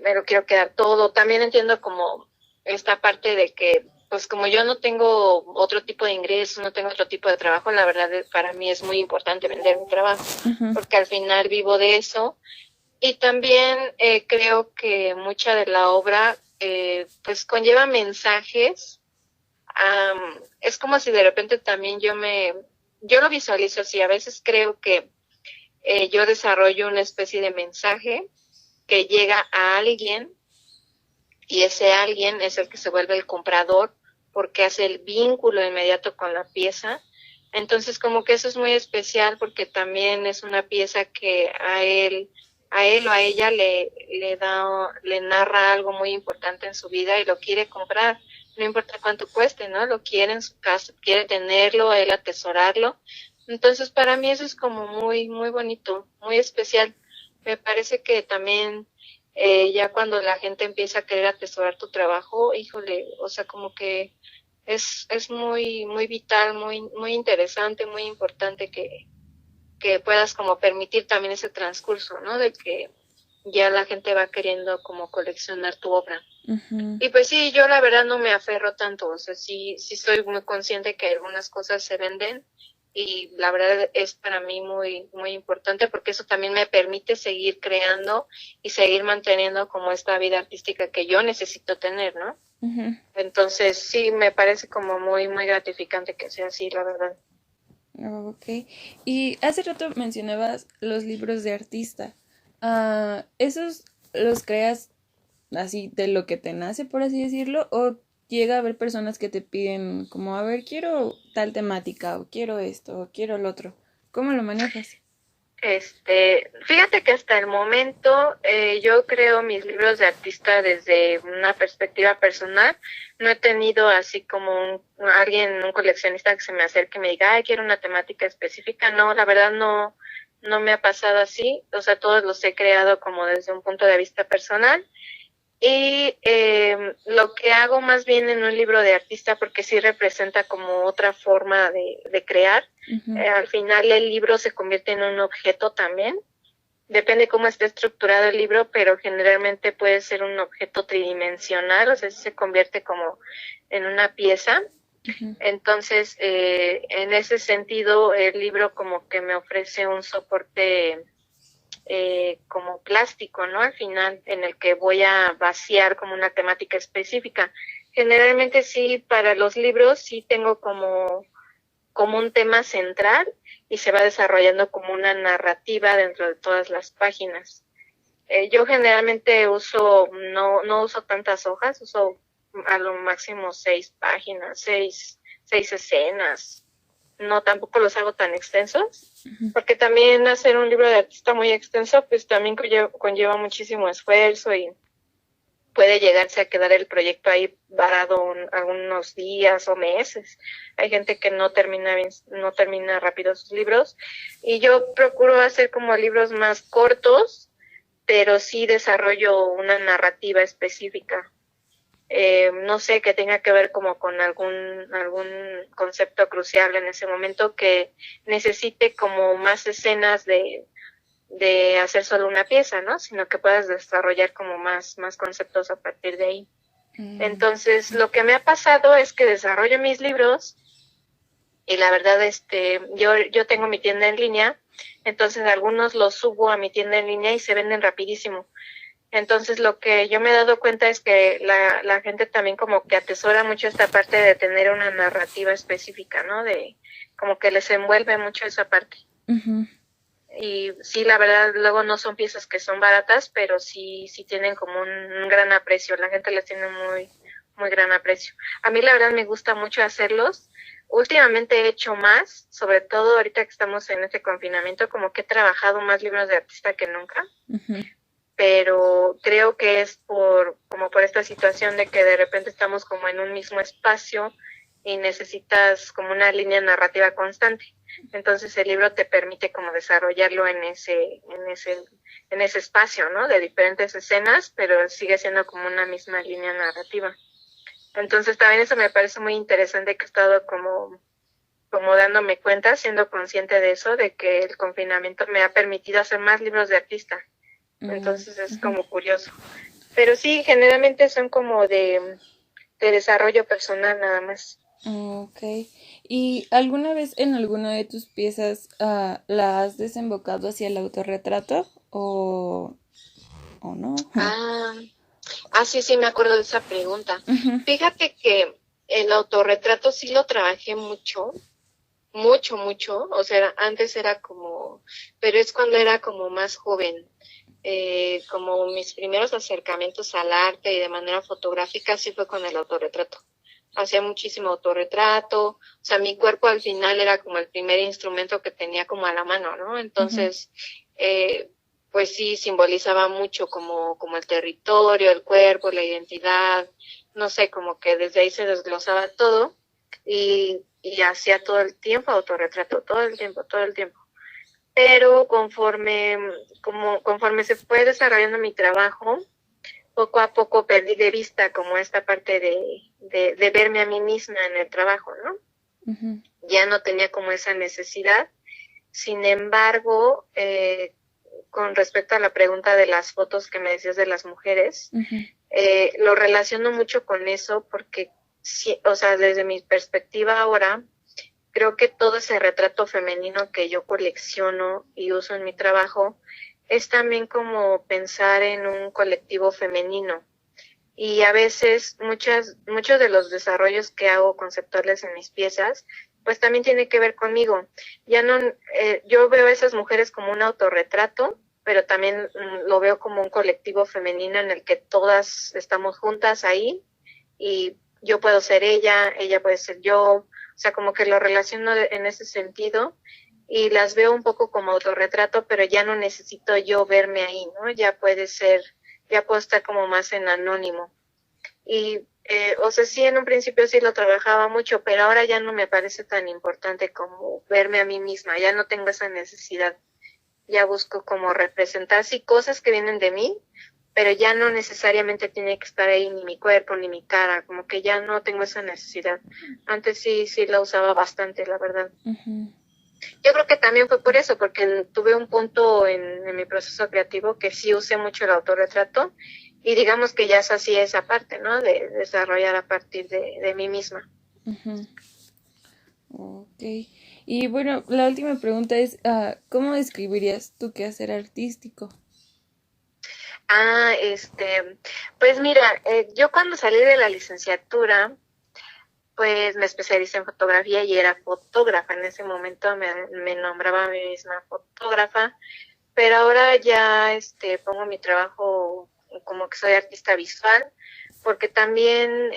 me lo quiero quedar todo. También entiendo como esta parte de que, pues como yo no tengo otro tipo de ingresos, no tengo otro tipo de trabajo, la verdad para mí es muy importante vender mi trabajo, Ujú. porque al final vivo de eso. Y también creo que mucha de la obra, pues conlleva mensajes. Es como si de repente también yo lo visualizo así, a veces creo que yo desarrollo una especie de mensaje que llega a alguien y ese alguien es el que se vuelve el comprador porque hace el vínculo inmediato con la pieza. Entonces como que eso es muy especial porque también es una pieza que a él o a ella le narra algo muy importante en su vida y lo quiere comprar, no importa cuánto cueste, ¿no? Lo quiere en su casa, quiere tenerlo, él atesorarlo. Entonces para mí eso es como muy, muy bonito, muy especial. Me parece que también ya cuando la gente empieza a querer atesorar tu trabajo, híjole, o sea, como que es muy, muy vital, muy, muy interesante, muy importante que puedas como permitir también ese transcurso, ¿no? De que ya la gente va queriendo como coleccionar tu obra. Ujú. Y pues sí, yo la verdad no me aferro tanto, o sea, sí soy muy consciente que algunas cosas se venden y la verdad es para mí muy, muy importante porque eso también me permite seguir creando y seguir manteniendo como esta vida artística que yo necesito tener, ¿no? Ujú. Entonces sí, me parece como muy, muy gratificante que sea así, la verdad. Ok. Y hace rato mencionabas los libros de artista. Ah, ¿esos los creas así de lo que te nace, por así decirlo? ¿O llega a haber personas que te piden como, a ver, quiero tal temática, o quiero esto, o quiero lo otro? ¿Cómo lo manejas? Fíjate que hasta el momento yo creo mis libros de artista desde una perspectiva personal. No he tenido así como un coleccionista que se me acerque y me diga, ay, quiero una temática específica. No, la verdad no me ha pasado así. O sea, todos los he creado como desde un punto de vista personal. Y lo que hago más bien en un libro de artista, porque sí representa como otra forma de crear, Ujú. al final el libro se convierte en un objeto también. Depende cómo esté estructurado el libro, pero generalmente puede ser un objeto tridimensional, o sea, se convierte como en una pieza. Ujú. Entonces, en ese sentido, el libro como que me ofrece un soporte como plástico, ¿no? Al final, en el que voy a vaciar como una temática específica. Generalmente sí, para los libros sí tengo como un tema central y se va desarrollando como una narrativa dentro de todas las páginas. Yo generalmente no uso tantas hojas, uso a lo máximo 6 páginas, seis escenas. No, tampoco los hago tan extensos, Ujú. porque también hacer un libro de artista muy extenso, pues también conlleva muchísimo esfuerzo y puede llegarse a quedar el proyecto ahí varado algunos días o meses. Hay gente que no termina rápido sus libros, y yo procuro hacer como libros más cortos, pero sí desarrollo una narrativa específica. No sé, que tenga que ver como con algún concepto crucial en ese momento, que necesite como más escenas de hacer solo una pieza, ¿no? Sino que puedas desarrollar como más conceptos a partir de ahí. Entonces, lo que me ha pasado es que desarrollo mis libros, y la verdad, yo tengo mi tienda en línea, entonces algunos los subo a mi tienda en línea y se venden rapidísimo. Entonces, lo que yo me he dado cuenta es que la gente también como que atesora mucho esta parte de tener una narrativa específica, ¿no? De como que les envuelve mucho esa parte. Uh-huh. Y sí, la verdad, luego no son piezas que son baratas, pero sí tienen como un gran aprecio. La gente les tiene muy, muy gran aprecio. A mí la verdad me gusta mucho hacerlos. Últimamente he hecho más, sobre todo ahorita que estamos en este confinamiento, como que he trabajado más libros de artista que nunca. Uh-huh. Pero creo que es por esta situación de que de repente estamos como en un mismo espacio y necesitas como una línea narrativa constante. Entonces el libro te permite como desarrollarlo en ese espacio, ¿no? De diferentes escenas, pero sigue siendo como una misma línea narrativa. Entonces también eso me parece muy interesante, que he estado como dándome cuenta, siendo consciente de eso, de que el confinamiento me ha permitido hacer más libros de artista. Entonces es como curioso. Pero sí, generalmente son como de desarrollo personal nada más. Okay. ¿Y alguna vez en alguna de tus piezas la has desembocado hacia el autorretrato o no? Sí, me acuerdo de esa pregunta. Uh-huh. Fíjate que el autorretrato sí lo trabajé mucho, o sea, antes era como, pero es cuando era como más joven. Como mis primeros acercamientos al arte y de manera fotográfica sí fue con el autorretrato. Hacía muchísimo autorretrato, o sea, mi cuerpo al final era como el primer instrumento que tenía como a la mano, ¿no? Entonces, pues sí, simbolizaba mucho como el territorio, el cuerpo, la identidad, no sé, como que desde ahí se desglosaba todo, y hacía todo el tiempo autorretrato, todo el tiempo. Pero conforme se fue desarrollando mi trabajo, poco a poco perdí de vista como esta parte de verme a mí misma en el trabajo, ¿no? Uh-huh. Ya no tenía como esa necesidad. Sin embargo, con respecto a la pregunta de las fotos que me decías de las mujeres, uh-huh, lo relaciono mucho con eso, porque, sí, o sea, desde mi perspectiva ahora, creo que todo ese retrato femenino que yo colecciono y uso en mi trabajo es también como pensar en un colectivo femenino. Y a veces muchos de los desarrollos que hago conceptuales en mis piezas, pues también tiene que ver conmigo. Ya no, yo veo a esas mujeres como un autorretrato, pero también lo veo como un colectivo femenino en el que todas estamos juntas ahí, y yo puedo ser ella puede ser yo. O sea, como que lo relaciono en ese sentido, y las veo un poco como autorretrato, pero ya no necesito yo verme ahí, ¿no? Ya puedo estar como más en anónimo. Y, o sea, sí, en un principio sí lo trabajaba mucho, pero ahora ya no me parece tan importante como verme a mí misma, ya no tengo esa necesidad. Ya busco como representar, sí, cosas que vienen de mí, pero ya no necesariamente tiene que estar ahí ni mi cuerpo ni mi cara, como que ya no tengo esa necesidad. Antes sí la usaba bastante, la verdad. uh-huh. Yo creo que también fue por eso, porque tuve un punto en mi proceso creativo que sí usé mucho el autorretrato, y digamos que ya es así esa parte, ¿no? De desarrollar a partir de mí misma. Uh-huh. Ok. Y bueno, la última pregunta es, ¿cómo describirías tu quehacer artístico? Pues mira, yo cuando salí de la licenciatura, pues me especialicé en fotografía y era fotógrafa. En ese momento me nombraba a mí misma fotógrafa, pero ahora ya pongo mi trabajo como que soy artista visual, porque también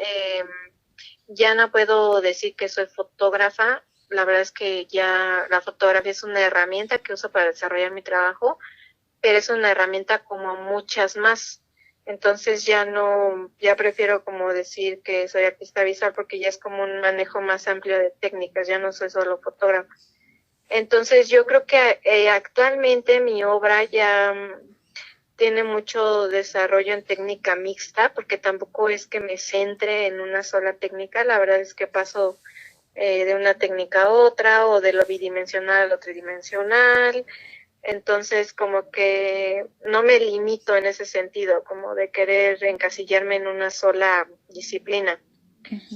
ya no puedo decir que soy fotógrafa. La verdad es que ya la fotografía es una herramienta que uso para desarrollar mi trabajo, pero es una herramienta como muchas más. Entonces ya prefiero como decir que soy artista visual porque ya es como un manejo más amplio de técnicas, ya no soy solo fotógrafa. Entonces yo creo que actualmente mi obra ya tiene mucho desarrollo en técnica mixta, porque tampoco es que me centre en una sola técnica, la verdad es que paso de una técnica a otra, o de lo bidimensional a lo tridimensional. Entonces como que no me limito en ese sentido, como de querer encasillarme en una sola disciplina.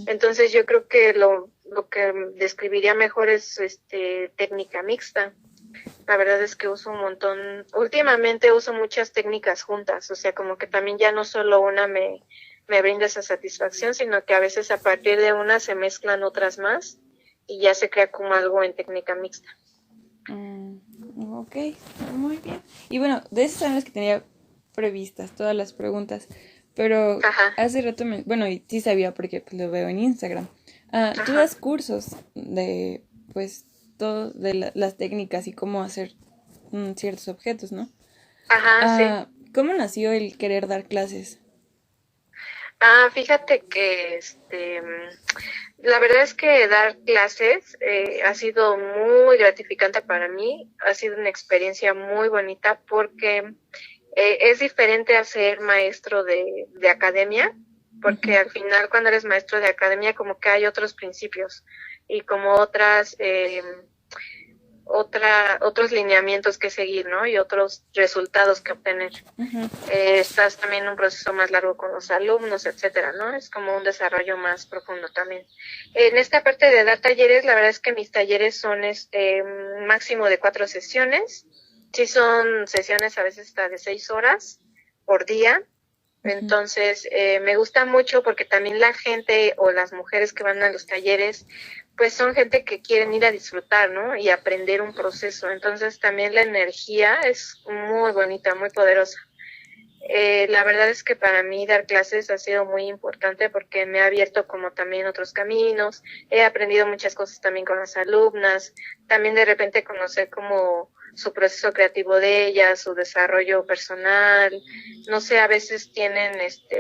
Entonces yo creo que lo que describiría mejor es técnica mixta. La verdad es que uso un montón, últimamente uso muchas técnicas juntas, o sea, como que también ya no solo una me brinda esa satisfacción, sino que a veces a partir de una se mezclan otras más y ya se crea como algo en técnica mixta. Ok, muy bien. Y bueno, de esas son las que tenía previstas, todas las preguntas, pero hace rato, bueno, y sí sabía porque pues, lo veo en Instagram. Tú das cursos de, pues, todo de las técnicas y cómo hacer ciertos objetos, ¿no? Sí. ¿Cómo nació el querer dar clases? Fíjate que la verdad es que dar clases ha sido muy gratificante para mí, ha sido una experiencia muy bonita porque es diferente a ser maestro de academia, porque al final cuando eres maestro de academia como que hay otros principios y como otros lineamientos que seguir, ¿no? Y otros resultados que obtener. Estás también en un proceso más largo con los alumnos, etcétera, ¿no? Es como un desarrollo más profundo también. En esta parte de dar talleres, la verdad es que mis talleres son máximo de 4 sesiones. Sí son sesiones a veces hasta de 6 horas por día. Entonces, me gusta mucho porque también la gente o las mujeres que van a los talleres, pues son gente que quieren ir a disfrutar, ¿no? Y aprender un proceso. Entonces, también la energía es muy bonita, muy poderosa. La verdad es que para mí dar clases ha sido muy importante porque me ha abierto como también otros caminos. He aprendido muchas cosas también con las alumnas. También de repente conocer como su proceso creativo de ellas, su desarrollo personal. No sé, a veces tienen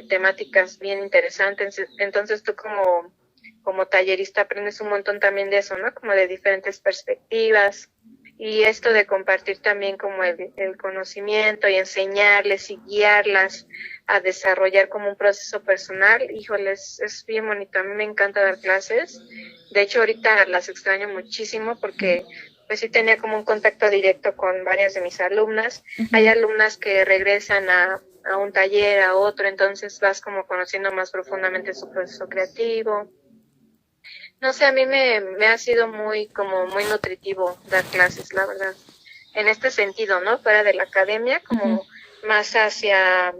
temáticas bien interesantes. Entonces tú como tallerista aprendes un montón también de eso, ¿no? Como de diferentes perspectivas. Y esto de compartir también como el conocimiento y enseñarles y guiarlas a desarrollar como un proceso personal, híjoles, es bien bonito. A mí me encanta dar clases. De hecho, ahorita las extraño muchísimo porque pues sí tenía como un contacto directo con varias de mis alumnas. Hay alumnas que regresan a un taller, a otro, entonces vas como conociendo más profundamente su proceso creativo. No sé, a mí me ha sido muy nutritivo dar clases, la verdad. En este sentido, ¿no? Fuera de la academia, como más hacia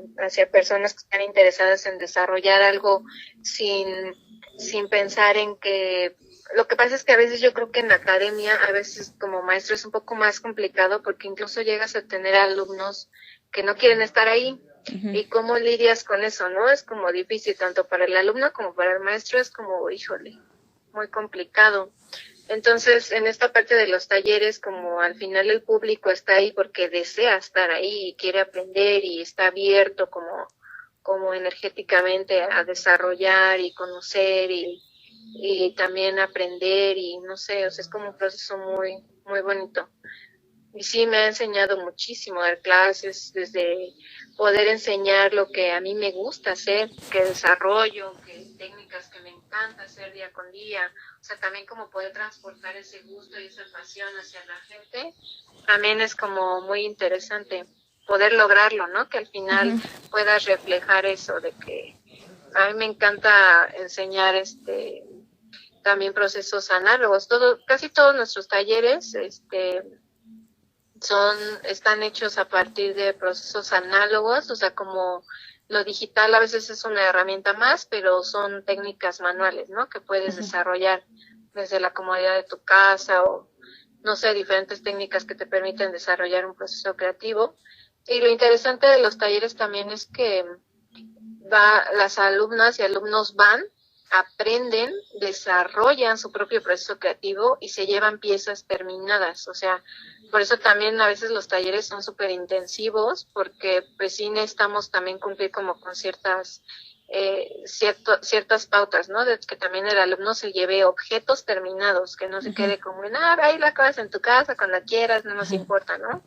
personas que están interesadas en desarrollar algo sin pensar en que... Lo que pasa es que a veces yo creo que en la academia, a veces como maestro es un poco más complicado porque incluso llegas a tener alumnos que no quieren estar ahí. ¿Y cómo lidias con eso, no? Es como difícil, tanto para el alumno como para el maestro, es como, híjole, muy complicado. Entonces, en esta parte de los talleres, como al final el público está ahí porque desea estar ahí y quiere aprender y está abierto como energéticamente a desarrollar y conocer y también aprender y no sé, o sea, es como un proceso muy, muy bonito. Y sí, me ha enseñado muchísimo dar clases, desde poder enseñar lo que a mí me gusta hacer, que desarrollo, que técnicas que me encanta hacer día con día. O sea, también como poder transportar ese gusto y esa pasión hacia la gente, también es como muy interesante poder lograrlo, ¿no? Que al final puedas reflejar eso de que a mí me encanta enseñar también procesos análogos. Casi todos nuestros talleres, están hechos a partir de procesos análogos, o sea, como lo digital a veces es una herramienta más, pero son técnicas manuales, ¿no? Que puedes desarrollar desde la comodidad de tu casa o, no sé, diferentes técnicas que te permiten desarrollar un proceso creativo. Y lo interesante de los talleres también es que las alumnas y alumnos aprenden, desarrollan su propio proceso creativo y se llevan piezas terminadas, o sea, por eso también a veces los talleres son súper intensivos, porque pues sí necesitamos también cumplir como con ciertas pautas, ¿no? De que también el alumno se lleve objetos terminados, que no se quede como en, ahí la acabas en tu casa, cuando quieras, no nos importa, ¿no?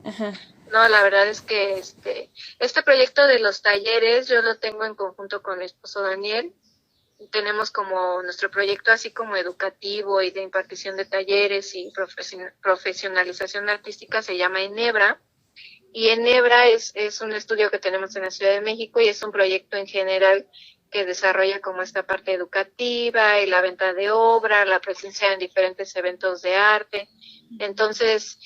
No, la verdad es que este proyecto de los talleres yo lo tengo en conjunto con mi esposo Daniel. Tenemos como nuestro proyecto así como educativo y de impartición de talleres y profesionalización artística, se llama Enebra. Y Enebra es un estudio que tenemos en la Ciudad de México y es un proyecto en general que desarrolla como esta parte educativa y la venta de obra, la presencia en diferentes eventos de arte. Entonces,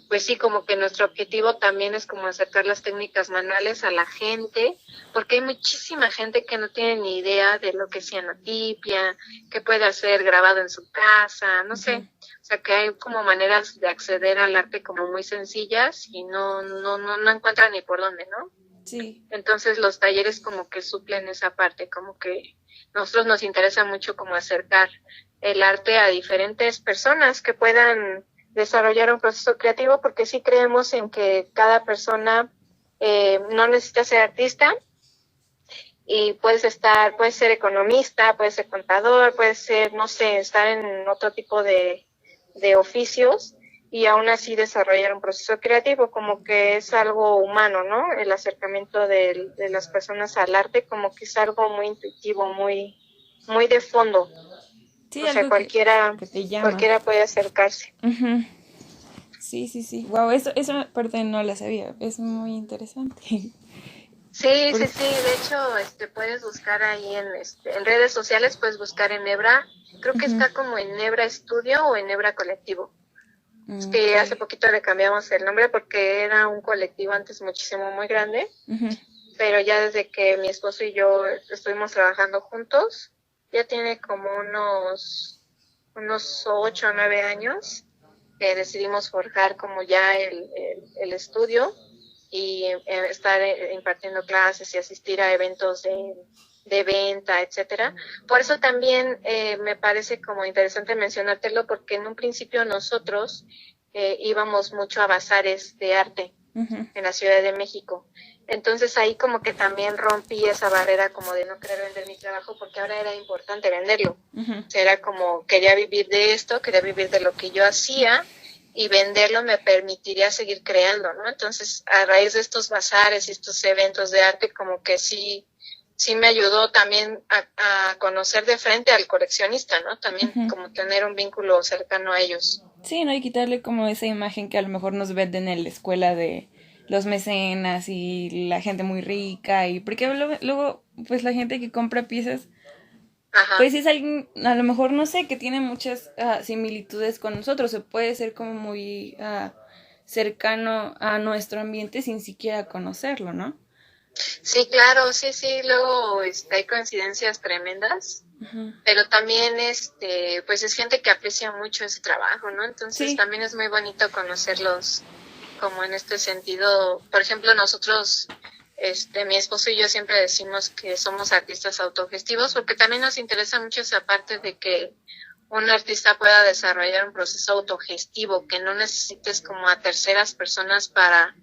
pues sí, como que nuestro objetivo también es como acercar las técnicas manuales a la gente, porque hay muchísima gente que no tiene ni idea de lo que es cianotipia, que puede hacer grabado en su casa, no sé. O sea, que hay como maneras de acceder al arte como muy sencillas y no encuentran ni por dónde, ¿no? Sí. Entonces los talleres como que suplen esa parte, como que nosotros nos interesa mucho como acercar el arte a diferentes personas que puedan desarrollar un proceso creativo, porque sí creemos en que cada persona no necesita ser artista y puedes ser economista, puedes ser contador, puedes ser, no sé, estar en otro tipo de oficios y aún así desarrollar un proceso creativo, como que es algo humano, ¿no? El acercamiento de las personas al arte como que es algo muy intuitivo, muy de fondo. Sí, o sea, que te llama. cualquiera puede acercarse. Sí. Wow, eso parte no la sabía. Es muy interesante. Sí. De hecho, puedes buscar ahí en redes sociales, puedes buscar Enebra. Creo que está como Enebra Estudio o Enebra Colectivo. Es que hace poquito le cambiamos el nombre porque era un colectivo antes muchísimo muy grande, pero ya desde que mi esposo y yo estuvimos trabajando juntos, ya tiene como unos 8 o 9 años que decidimos forjar como ya el estudio y estar impartiendo clases y asistir a eventos de venta, etcétera. Por eso también me parece como interesante mencionártelo, porque en un principio nosotros íbamos mucho a bazares de arte en la Ciudad de México. Entonces ahí como que también rompí esa barrera como de no querer vender mi trabajo, porque ahora era importante venderlo. O sea, era como quería vivir de esto, quería vivir de lo que yo hacía, y venderlo me permitiría seguir creando, ¿no? Entonces, a raíz de estos bazares y estos eventos de arte, como que sí me ayudó también a conocer de frente al coleccionista, ¿no? También como tener un vínculo cercano a ellos. Sí, ¿no? Y quitarle como esa imagen que a lo mejor nos venden en la escuela de los mecenas y la gente muy rica, y porque luego pues la gente que compra piezas, pues es alguien, a lo mejor, no sé, que tiene muchas similitudes con nosotros, o puede ser como muy cercano a nuestro ambiente sin siquiera conocerlo, ¿no? Sí, claro, sí, luego hay coincidencias tremendas, pero también pues es gente que aprecia mucho ese trabajo, ¿no? Entonces también es muy bonito conocerlos como en este sentido. Por ejemplo, nosotros, mi esposo y yo siempre decimos que somos artistas autogestivos, porque también nos interesa mucho esa parte de que un artista pueda desarrollar un proceso autogestivo, que no necesites como a terceras personas para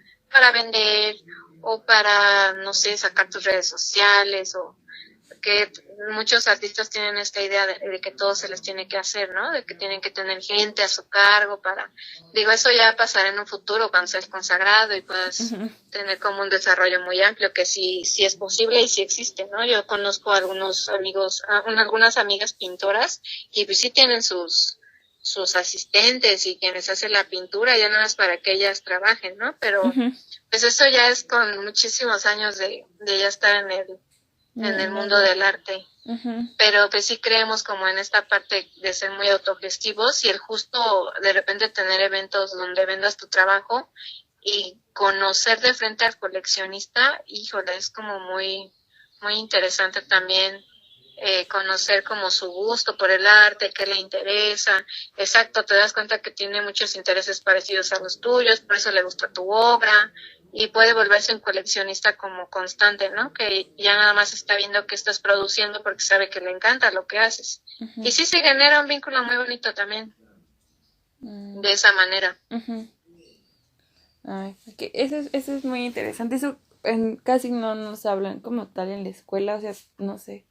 vender o para, no sé, sacar tus redes sociales, o que muchos artistas tienen esta idea de que todo se les tiene que hacer, ¿no? De que tienen que tener gente a su cargo digo, eso ya pasará en un futuro cuando seas consagrado y puedas tener como un desarrollo muy amplio, que sí es posible y sí existe, ¿no? Yo conozco a algunos amigos, algunas amigas pintoras, y pues sí tienen sus asistentes y quienes hacen la pintura, ya nada más para que ellas trabajen, ¿no? Pero pues eso ya es con muchísimos años de ya estar en el mundo del arte. Pero pues sí creemos como en esta parte de ser muy autogestivos, y el justo de repente tener eventos donde vendas tu trabajo y conocer de frente al coleccionista, híjole, es como muy, muy interesante también. Conocer como su gusto por el arte, qué le interesa. Exacto, te das cuenta que tiene muchos intereses parecidos a los tuyos, por eso le gusta tu obra, y puede volverse un coleccionista como constante, ¿no? Que ya nada más está viendo qué estás produciendo porque sabe que le encanta lo que haces. Y sí se genera un vínculo muy bonito también. de esa manera. Uh-huh. Ay, que eso es muy interesante. Eso casi no nos hablan como tal en la escuela, o sea, no sé.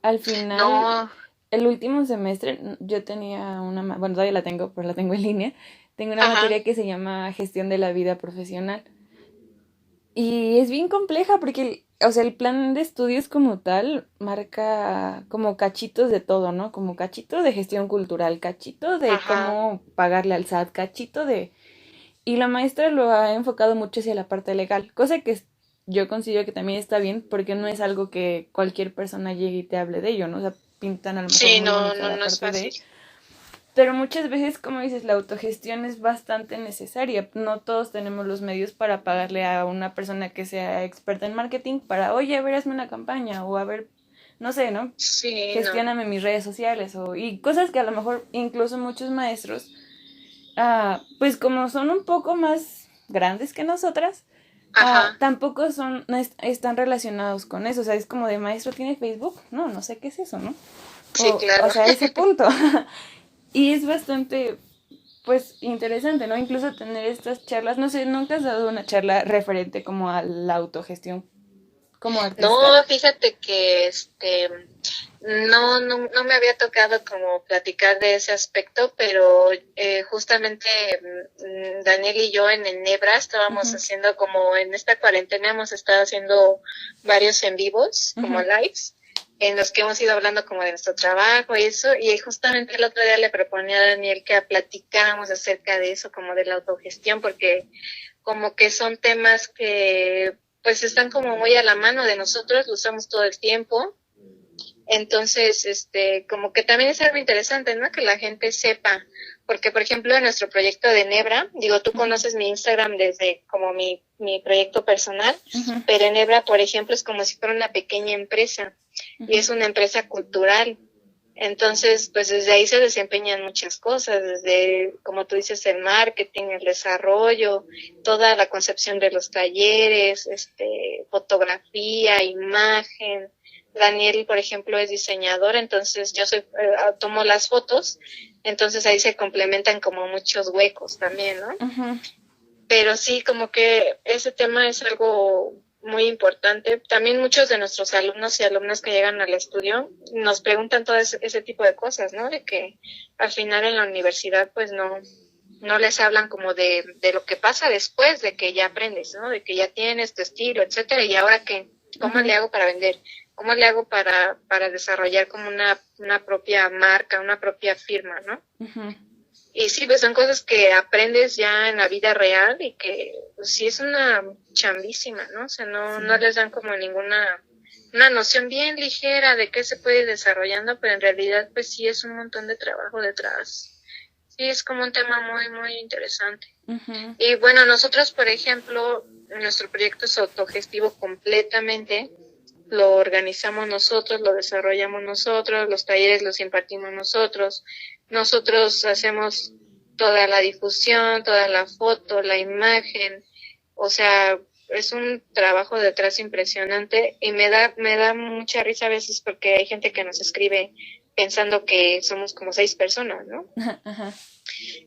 Al final, No, el último semestre yo tenía bueno, todavía la tengo, pero la tengo en línea. Tengo una ajá, materia que se llama Gestión de la Vida Profesional. Y es bien compleja porque, o sea, el plan de estudios como tal marca como cachitos de todo, ¿no? Como cachito de gestión cultural, cachito de ajá, cómo pagarle al SAT, cachito de... Y la maestra lo ha enfocado mucho hacia la parte legal, cosa que yo considero que también está bien porque no es algo que cualquier persona llegue y te hable de ello, ¿no? O sea, pintan a lo mejor sí, muy no, bonita no, la no es parte fácil. de... Pero muchas veces, como dices, la autogestión es bastante necesaria. No todos tenemos los medios para pagarle a una persona que sea experta en marketing para, oye, a ver, hazme una campaña o a ver, no sé, ¿no? Sí, no, Gestióname mis redes sociales y cosas que a lo mejor incluso muchos maestros, pues como son un poco más grandes que nosotras, ajá, tampoco no están relacionados con eso. O sea, es como de maestro tiene Facebook. No, no sé qué es eso, ¿no? sí, O claro. sea, ese punto. Y es bastante, pues, interesante, ¿no? Incluso tener estas charlas, no sé, ¿nunca has dado una charla referente como a la autogestión como artista? No, fíjate que no me había tocado como platicar de ese aspecto, pero justamente Daniel y yo en Enebra estábamos Ujú, haciendo como en esta cuarentena hemos estado haciendo varios en vivos, como ujú, lives, en los que hemos ido hablando como de nuestro trabajo y eso, y justamente el otro día le proponía a Daniel que platicáramos acerca de eso, como de la autogestión, porque como que son temas que pues están como muy a la mano de nosotros, lo usamos todo el tiempo. Entonces, como que también es algo interesante, ¿no? Que la gente sepa, porque por ejemplo en nuestro proyecto de Nebra, digo, tú ujú, conoces mi Instagram desde como mi proyecto personal, ujú, pero en Nebra, por ejemplo, es como si fuera una pequeña empresa y ujú, es una empresa cultural. Entonces, pues desde ahí se desempeñan muchas cosas, desde, como tú dices, el marketing, el desarrollo, toda la concepción de los talleres, fotografía, imagen. Daniel, por ejemplo, es diseñador, entonces yo tomo las fotos, entonces ahí se complementan como muchos huecos también, ¿no? ujú, Pero sí, como que ese tema es algo muy importante. También muchos de nuestros alumnos y alumnas que llegan al estudio nos preguntan todo ese tipo de cosas, ¿no? De que al final en la universidad pues no les hablan como de lo que pasa después de que ya aprendes, ¿no? De que ya tienes tu estilo, etcétera, y ahora que, ¿cómo ujú, le hago para vender? ¿Cómo le hago para desarrollar como una propia marca, una propia firma, ¿no? ujú. Y sí, pues son cosas que aprendes ya en la vida real y que pues, sí es una chambísima, ¿no? O sea, no Sí. les dan como una noción bien ligera de qué se puede ir desarrollando, pero en realidad pues sí es un montón de trabajo detrás. Sí, es como un tema muy, muy interesante. Ujú, Y bueno, nosotros, por ejemplo, nuestro proyecto es autogestivo completamente, lo organizamos nosotros, lo desarrollamos nosotros, los talleres los impartimos nosotros, nosotros hacemos toda la difusión, toda la foto, la imagen, o sea, es un trabajo detrás impresionante y me da mucha risa a veces porque hay gente que nos escribe pensando que somos como 6 personas, ¿no? ajá, ajá,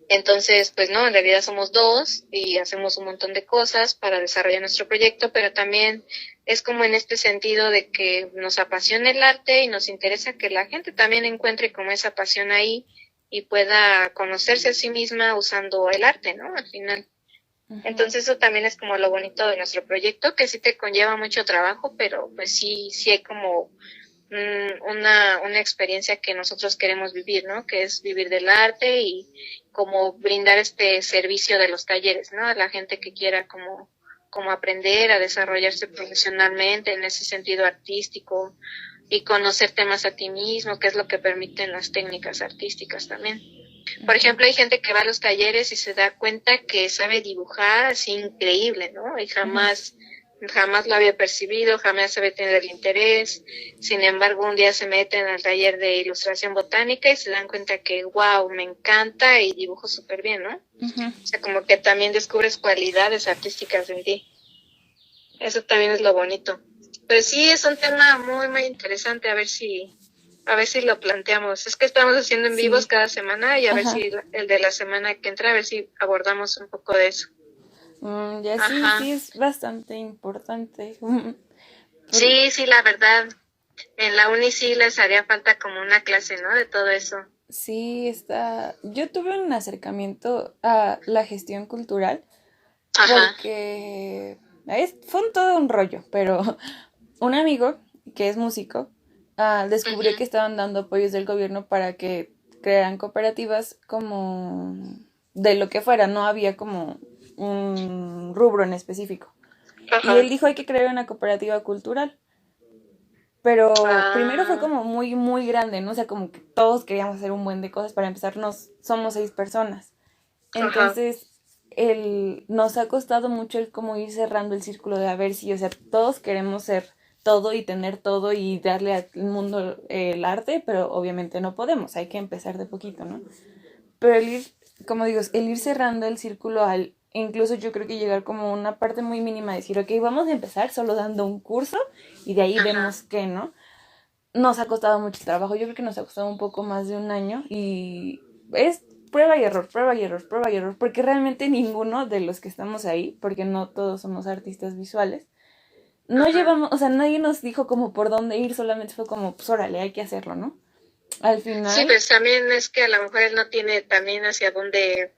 Entonces, pues no, en realidad somos dos y hacemos un montón de cosas para desarrollar nuestro proyecto, pero también es como en este sentido de que nos apasiona el arte y nos interesa que la gente también encuentre como esa pasión ahí y pueda conocerse a sí misma usando el arte, ¿no? Al final. ujú. Entonces eso también es como lo bonito de nuestro proyecto, que sí te conlleva mucho trabajo, pero pues sí hay como una experiencia que nosotros queremos vivir, ¿no? Que es vivir del arte y como brindar este servicio de los talleres, ¿no? A la gente que quiera como aprender a desarrollarse profesionalmente en ese sentido artístico y conocer temas a ti mismo, que es lo que permiten las técnicas artísticas también. Por Ujú, ejemplo, hay gente que va a los talleres y se da cuenta que sabe dibujar así increíble, ¿no? Y ujú. jamás lo había percibido, jamás había tenido el interés. Sin embargo, un día se meten al taller de ilustración botánica y se dan cuenta que, wow, me encanta y dibujo súper bien, ¿no? Ujú. O sea, como que también descubres cualidades artísticas en ti. Eso también es lo bonito. Pero sí, es un tema muy, muy interesante. A ver A ver si lo planteamos. Es que estamos haciendo en vivos Sí. cada semana y a ver Ajá. si el de la semana que entra, a ver si abordamos un poco de eso. Ya sí, Ajá. sí es bastante importante. Sí, sí, la verdad. En la uni sí les haría falta como una clase, ¿no? De todo eso. Sí, está. Yo tuve un acercamiento a la gestión cultural Ajá. porque fue todo un rollo, pero un amigo que es músico descubrió que Ujú. estaban dando apoyos del gobierno para que crearan cooperativas como de lo que fuera, no había como un rubro en específico. Y él Ajá. dijo hay que crear una cooperativa cultural. Pero primero fue Ah, como muy, muy grande, ¿no? O sea, como que todos queríamos hacer un buen de cosas. Para empezar, somos 6 personas. ajá. Entonces, nos ha costado mucho el como ir cerrando el círculo de a ver si, o sea, todos queremos ser todo y tener todo y darle al mundo el arte, pero obviamente no podemos, hay que empezar de poquito, ¿no? Pero como digo, el ir cerrando el círculo al, incluso yo creo que llegar como una parte muy mínima, decir, ok, vamos a empezar solo dando un curso y de ahí Ajá. vemos qué, ¿no? Nos ha costado mucho trabajo, yo creo que nos ha costado un poco más de un año y es prueba y error, prueba y error, prueba y error, porque realmente ninguno de los que estamos ahí, porque no todos somos artistas visuales, no Ajá. llevamos, o sea, nadie nos dijo como por dónde ir, solamente fue como, pues órale, hay que hacerlo, ¿no? Al Sí, final, pues también es que a lo mejor él no tiene también hacia dónde,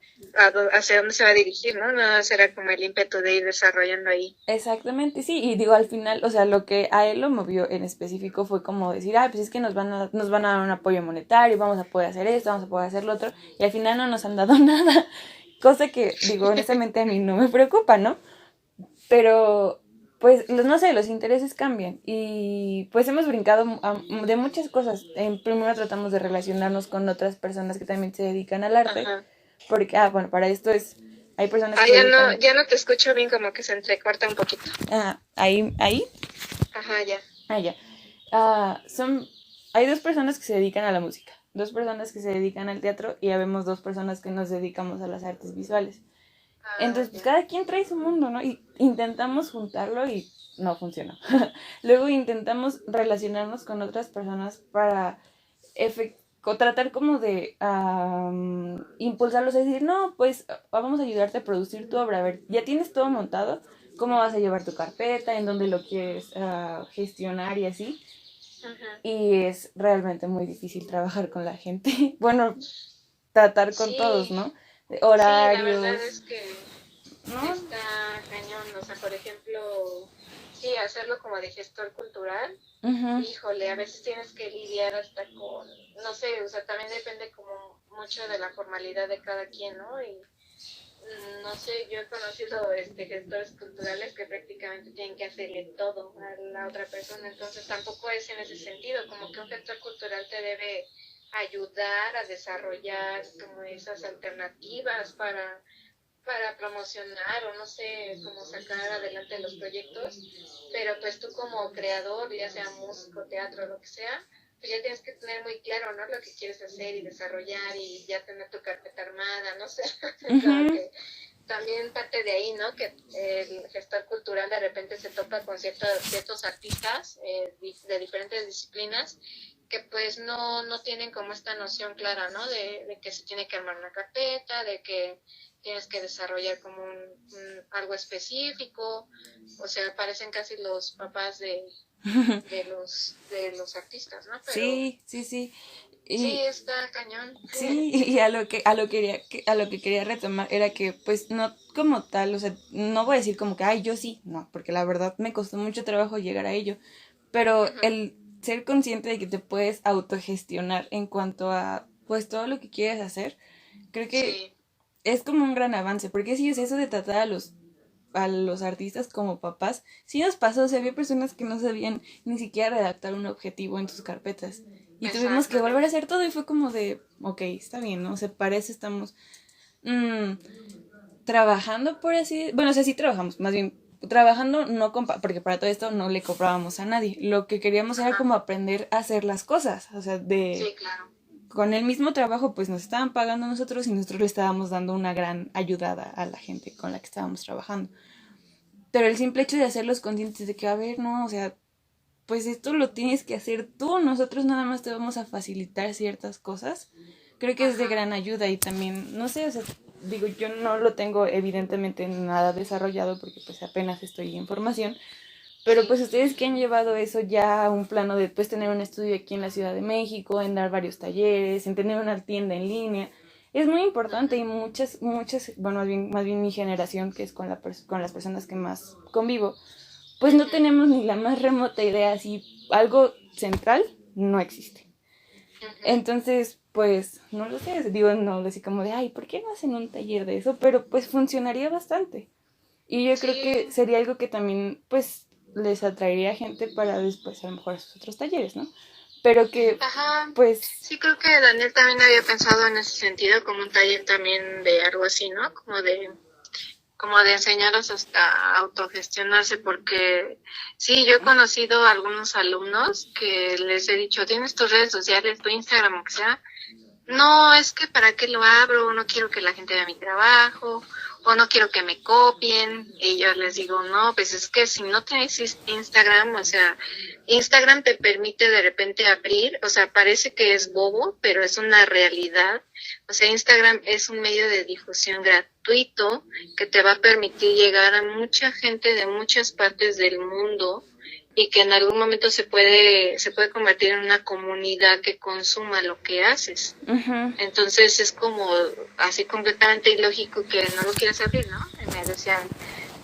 hacia dónde se va a dirigir, ¿no? Nada será como el ímpetu de ir desarrollando ahí. exactamente, sí, y digo, al final, o sea, lo que a él lo movió en específico fue como decir, ah, pues es que nos van a dar un apoyo monetario, vamos a poder hacer esto, vamos a poder hacer lo otro, y al final no nos han dado nada, cosa que, digo, honestamente a mí no me preocupa, ¿no? Pero, pues, no sé, los intereses cambian, y pues hemos brincado de muchas cosas. Primero tratamos de relacionarnos con otras personas que también se dedican al arte, Ajá. porque, bueno, para esto hay personas Ah, que se dedican, ya no te escucho bien, como que se entrecorta un poquito. ahí, Ajá, ya. ya. Ah, hay 2 personas que se dedican a la música, 2 personas que se dedican al teatro y habemos 2 personas que nos dedicamos a las artes visuales. Ah, Entonces, pues, ya. cada quien trae su mundo, ¿no? Y intentamos juntarlo y no funcionó. Luego intentamos relacionarnos con otras personas para tratar como de impulsarlos a decir, no, pues vamos a ayudarte a producir tu obra. A ver, ya tienes todo montado, cómo vas a llevar tu carpeta, en dónde lo quieres gestionar y así. Ajá. Y es realmente muy difícil trabajar con la gente. Bueno, tratar con todos, Sí, ¿no? De sí, la verdad horarios, es que ¿no? está cañón. O sea, por ejemplo, sí, hacerlo como de gestor cultural. Ujú. Híjole, a veces tienes que lidiar hasta con, no sé, o sea, también depende como mucho de la formalidad de cada quien, ¿no? Y no sé, yo he conocido gestores culturales que prácticamente tienen que hacerle todo a la otra persona, entonces tampoco es en ese sentido, como que un gestor cultural te debe ayudar a desarrollar como esas alternativas para promocionar o no sé, cómo sacar adelante los proyectos, pero pues tú como creador, ya sea músico, teatro, lo que sea, pues ya tienes que tener muy claro, ¿no? Lo que quieres hacer y desarrollar y ya tener tu carpeta armada, no sé, como Ujú. que también parte de ahí, ¿no? Que el gestor cultural de repente se topa con ciertos artistas de diferentes disciplinas que pues no tienen como esta noción clara, ¿no? De que se tiene que armar una carpeta, de que tienes que desarrollar como algo específico, o sea, parecen casi los papás de los artistas, ¿no? Pero Sí, sí, sí. sí, Y está cañón. sí, y a lo que quería retomar era que, pues, no como tal, o sea, no voy a decir como que, ay, yo sí, no, porque la verdad me costó mucho trabajo llegar a ello, pero Ujú. el ser consciente de que te puedes autogestionar en cuanto a, pues, todo lo que quieres hacer, creo que Sí, es como un gran avance, porque sí es eso de tratar a los artistas como papás, sí nos pasó, o sea, había personas que no sabían ni siquiera redactar un objetivo en sus carpetas. Y tuvimos que volver a exactamente. hacer todo y fue como de, ok, está bien, ¿no? O sea, para eso estamos mm, trabajando por así, bueno, o sea, sí trabajamos, más bien trabajando no porque para todo esto no le cobrábamos a nadie. Lo que queríamos era Ajá. como aprender a hacer las cosas, o sea, Sí, claro. con el mismo trabajo pues nos estaban pagando a nosotros y nosotros le estábamos dando una gran ayudada a la gente con la que estábamos trabajando. Pero el simple hecho de hacerlos conscientes de que, a ver, no, o sea, pues esto lo tienes que hacer tú, nosotros nada más te vamos a facilitar ciertas cosas. Creo que es de gran ayuda y también, no sé, o sea, digo, yo no lo tengo evidentemente nada desarrollado porque pues apenas estoy en formación, pero pues ustedes que han llevado eso ya a un plano de pues tener un estudio aquí en la Ciudad de México, en dar varios talleres, en tener una tienda en línea, es muy importante y muchas, bueno, más bien mi generación, que es con las personas que más convivo, pues no tenemos ni la más remota idea, si algo central no existe. Entonces, pues, no lo sé, digo, no decir como de, ay, ¿por qué no hacen un taller de eso? Pero pues funcionaría bastante. Y yo creo que sería algo que también, pues, les atraería gente para después a lo mejor a sus otros talleres, ¿no? Pero que, Ajá. pues... Sí, creo que Daniel también había pensado en ese sentido, como un taller también de algo así, ¿no? Como de enseñarlos hasta autogestionarse, porque sí, yo he conocido a algunos alumnos que les he dicho, tienes tus redes sociales, tu Instagram, o que sea. No, es que para qué lo abro, no quiero que la gente vea mi trabajo, o no quiero que me copien. Y yo les digo, no, pues es que si no tienes Instagram, o sea, Instagram te permite de repente abrir, o sea, parece que es bobo, pero es una realidad. O sea, Instagram es un medio de difusión gratuito que te va a permitir llegar a mucha gente de muchas partes del mundo y que en algún momento se puede convertir en una comunidad que consuma lo que haces. Uh-huh. Entonces es como así completamente ilógico que no lo quieras abrir, ¿no? Y me decían,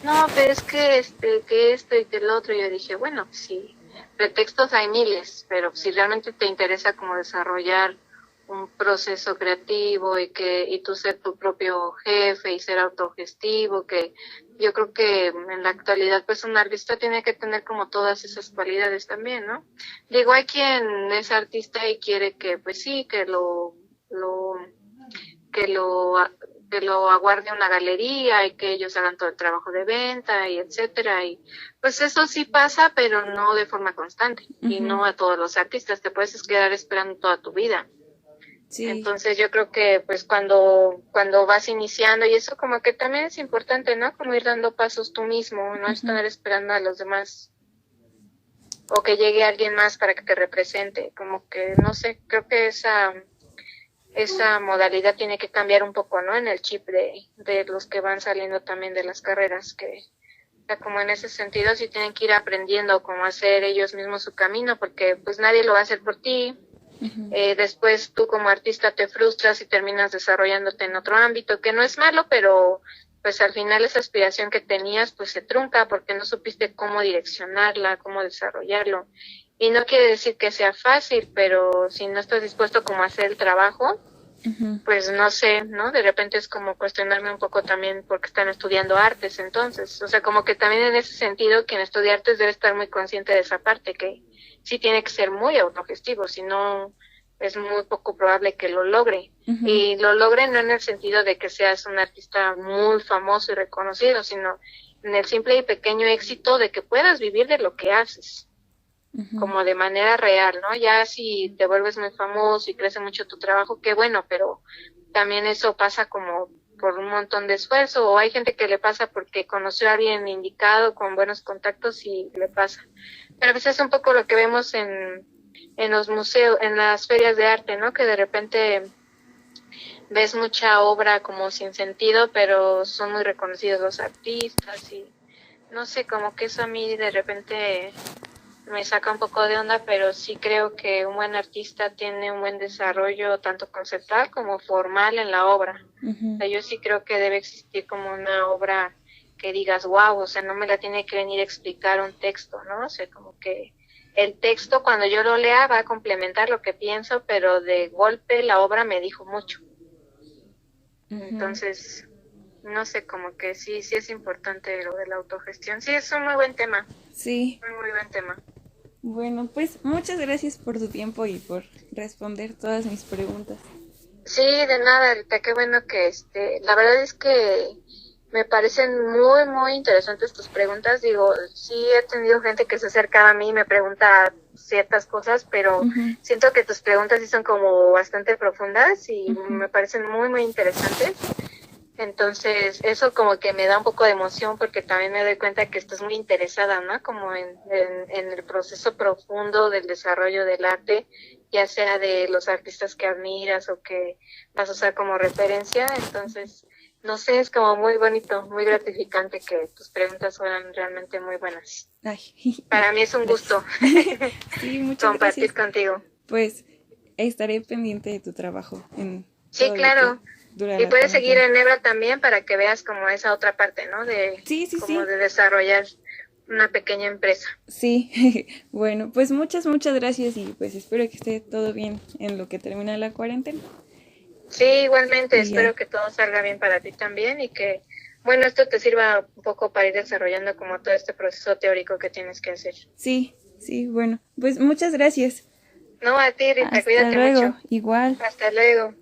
no, pero es que que esto y que el otro. Y yo dije, bueno, sí, pretextos hay miles, pero si realmente te interesa como desarrollar un proceso creativo y tú ser tu propio jefe y ser autogestivo, que yo creo que en la actualidad pues un artista tiene que tener como todas esas cualidades también, ¿no? Digo, hay quien es artista y quiere que pues sí, que lo aguarde una galería y que ellos hagan todo el trabajo de venta y etcétera, y pues eso sí pasa, pero no de forma constante. Uh-huh. Y no a todos los artistas, te puedes quedar esperando toda tu vida. Sí. Entonces yo creo que pues cuando vas iniciando y eso como que también es importante, ¿no? Como ir dando pasos tú mismo, no estar esperando a los demás o que llegue alguien más para que te represente, como que no sé, creo que esa modalidad tiene que cambiar un poco, ¿no? En el chip de los que van saliendo también de las carreras, que o sea, como en ese sentido sí tienen que ir aprendiendo cómo hacer ellos mismos su camino, porque pues nadie lo va a hacer por ti. Uh-huh. Después tú como artista te frustras y terminas desarrollándote en otro ámbito, que no es malo, pero pues al final esa aspiración que tenías pues se trunca porque no supiste cómo direccionarla, cómo desarrollarlo. Y no quiere decir que sea fácil, pero si no estás dispuesto como a hacer el trabajo, uh-huh, pues no sé, ¿no? De repente es como cuestionarme un poco también porque están estudiando artes entonces. O sea, como que también en ese sentido quien estudia artes debe estar muy consciente de esa parte, que sí tiene que ser muy autogestivo, si no es muy poco probable que lo logre. Uh-huh. Y lo logre no en el sentido de que seas un artista muy famoso y reconocido, sino en el simple y pequeño éxito de que puedas vivir de lo que haces. Uh-huh. Como de manera real, ¿no? Ya si te vuelves muy famoso y crece mucho tu trabajo, qué bueno, pero también eso pasa como por un montón de esfuerzo, o hay gente que le pasa porque conoció a alguien indicado con buenos contactos y le pasa. Pero pues es un poco lo que vemos en los museos, en las ferias de arte, ¿no? Que de repente ves mucha obra como sin sentido, pero son muy reconocidos los artistas y no sé, como que eso a mí de repente me saca un poco de onda, pero sí creo que un buen artista tiene un buen desarrollo tanto conceptual como formal en la obra. Uh-huh. O sea, yo sí creo que debe existir como una obra que digas, wow, o sea, no me la tiene que venir a explicar un texto, ¿no? O sea, como que el texto cuando yo lo lea va a complementar lo que pienso, pero de golpe la obra me dijo mucho. Uh-huh. Entonces, no sé, como que sí es importante lo de la autogestión. Sí, es un muy buen tema. Sí. Muy buen tema. Bueno, pues muchas gracias por tu tiempo y por responder todas mis preguntas. Sí, de nada, Rita, qué bueno que la verdad es que me parecen muy, muy interesantes tus preguntas. Digo, sí he tenido gente que se acerca a mí y me pregunta ciertas cosas, pero uh-huh, siento que tus preguntas sí son como bastante profundas y uh-huh, me parecen muy, muy interesantes. Entonces, eso como que me da un poco de emoción porque también me doy cuenta que estás muy interesada, ¿no? Como en el proceso profundo del desarrollo del arte, ya sea de los artistas que admiras o que vas a usar como referencia. Entonces, no sé, es como muy bonito, muy gratificante que tus preguntas fueran realmente muy buenas. Ay, Para mí es un gracias. gusto Sí, muchas compartir gracias. contigo. Pues estaré pendiente de tu trabajo en Sí, todo lo que claro. dura Y la puedes seguir cuarentena. en Nebra también para que veas como esa otra parte, ¿no? De Sí, sí, como sí. de desarrollar una pequeña empresa. Sí, bueno, pues muchas gracias y pues espero que esté todo bien en lo que termina la cuarentena. Sí, igualmente, Y ya, espero que todo salga bien para ti también y que, bueno, esto te sirva un poco para ir desarrollando como todo este proceso teórico que tienes que hacer. sí, sí, bueno, pues muchas gracias. No, a ti, Rita, Hasta cuídate mucho. luego, igual. Hasta luego.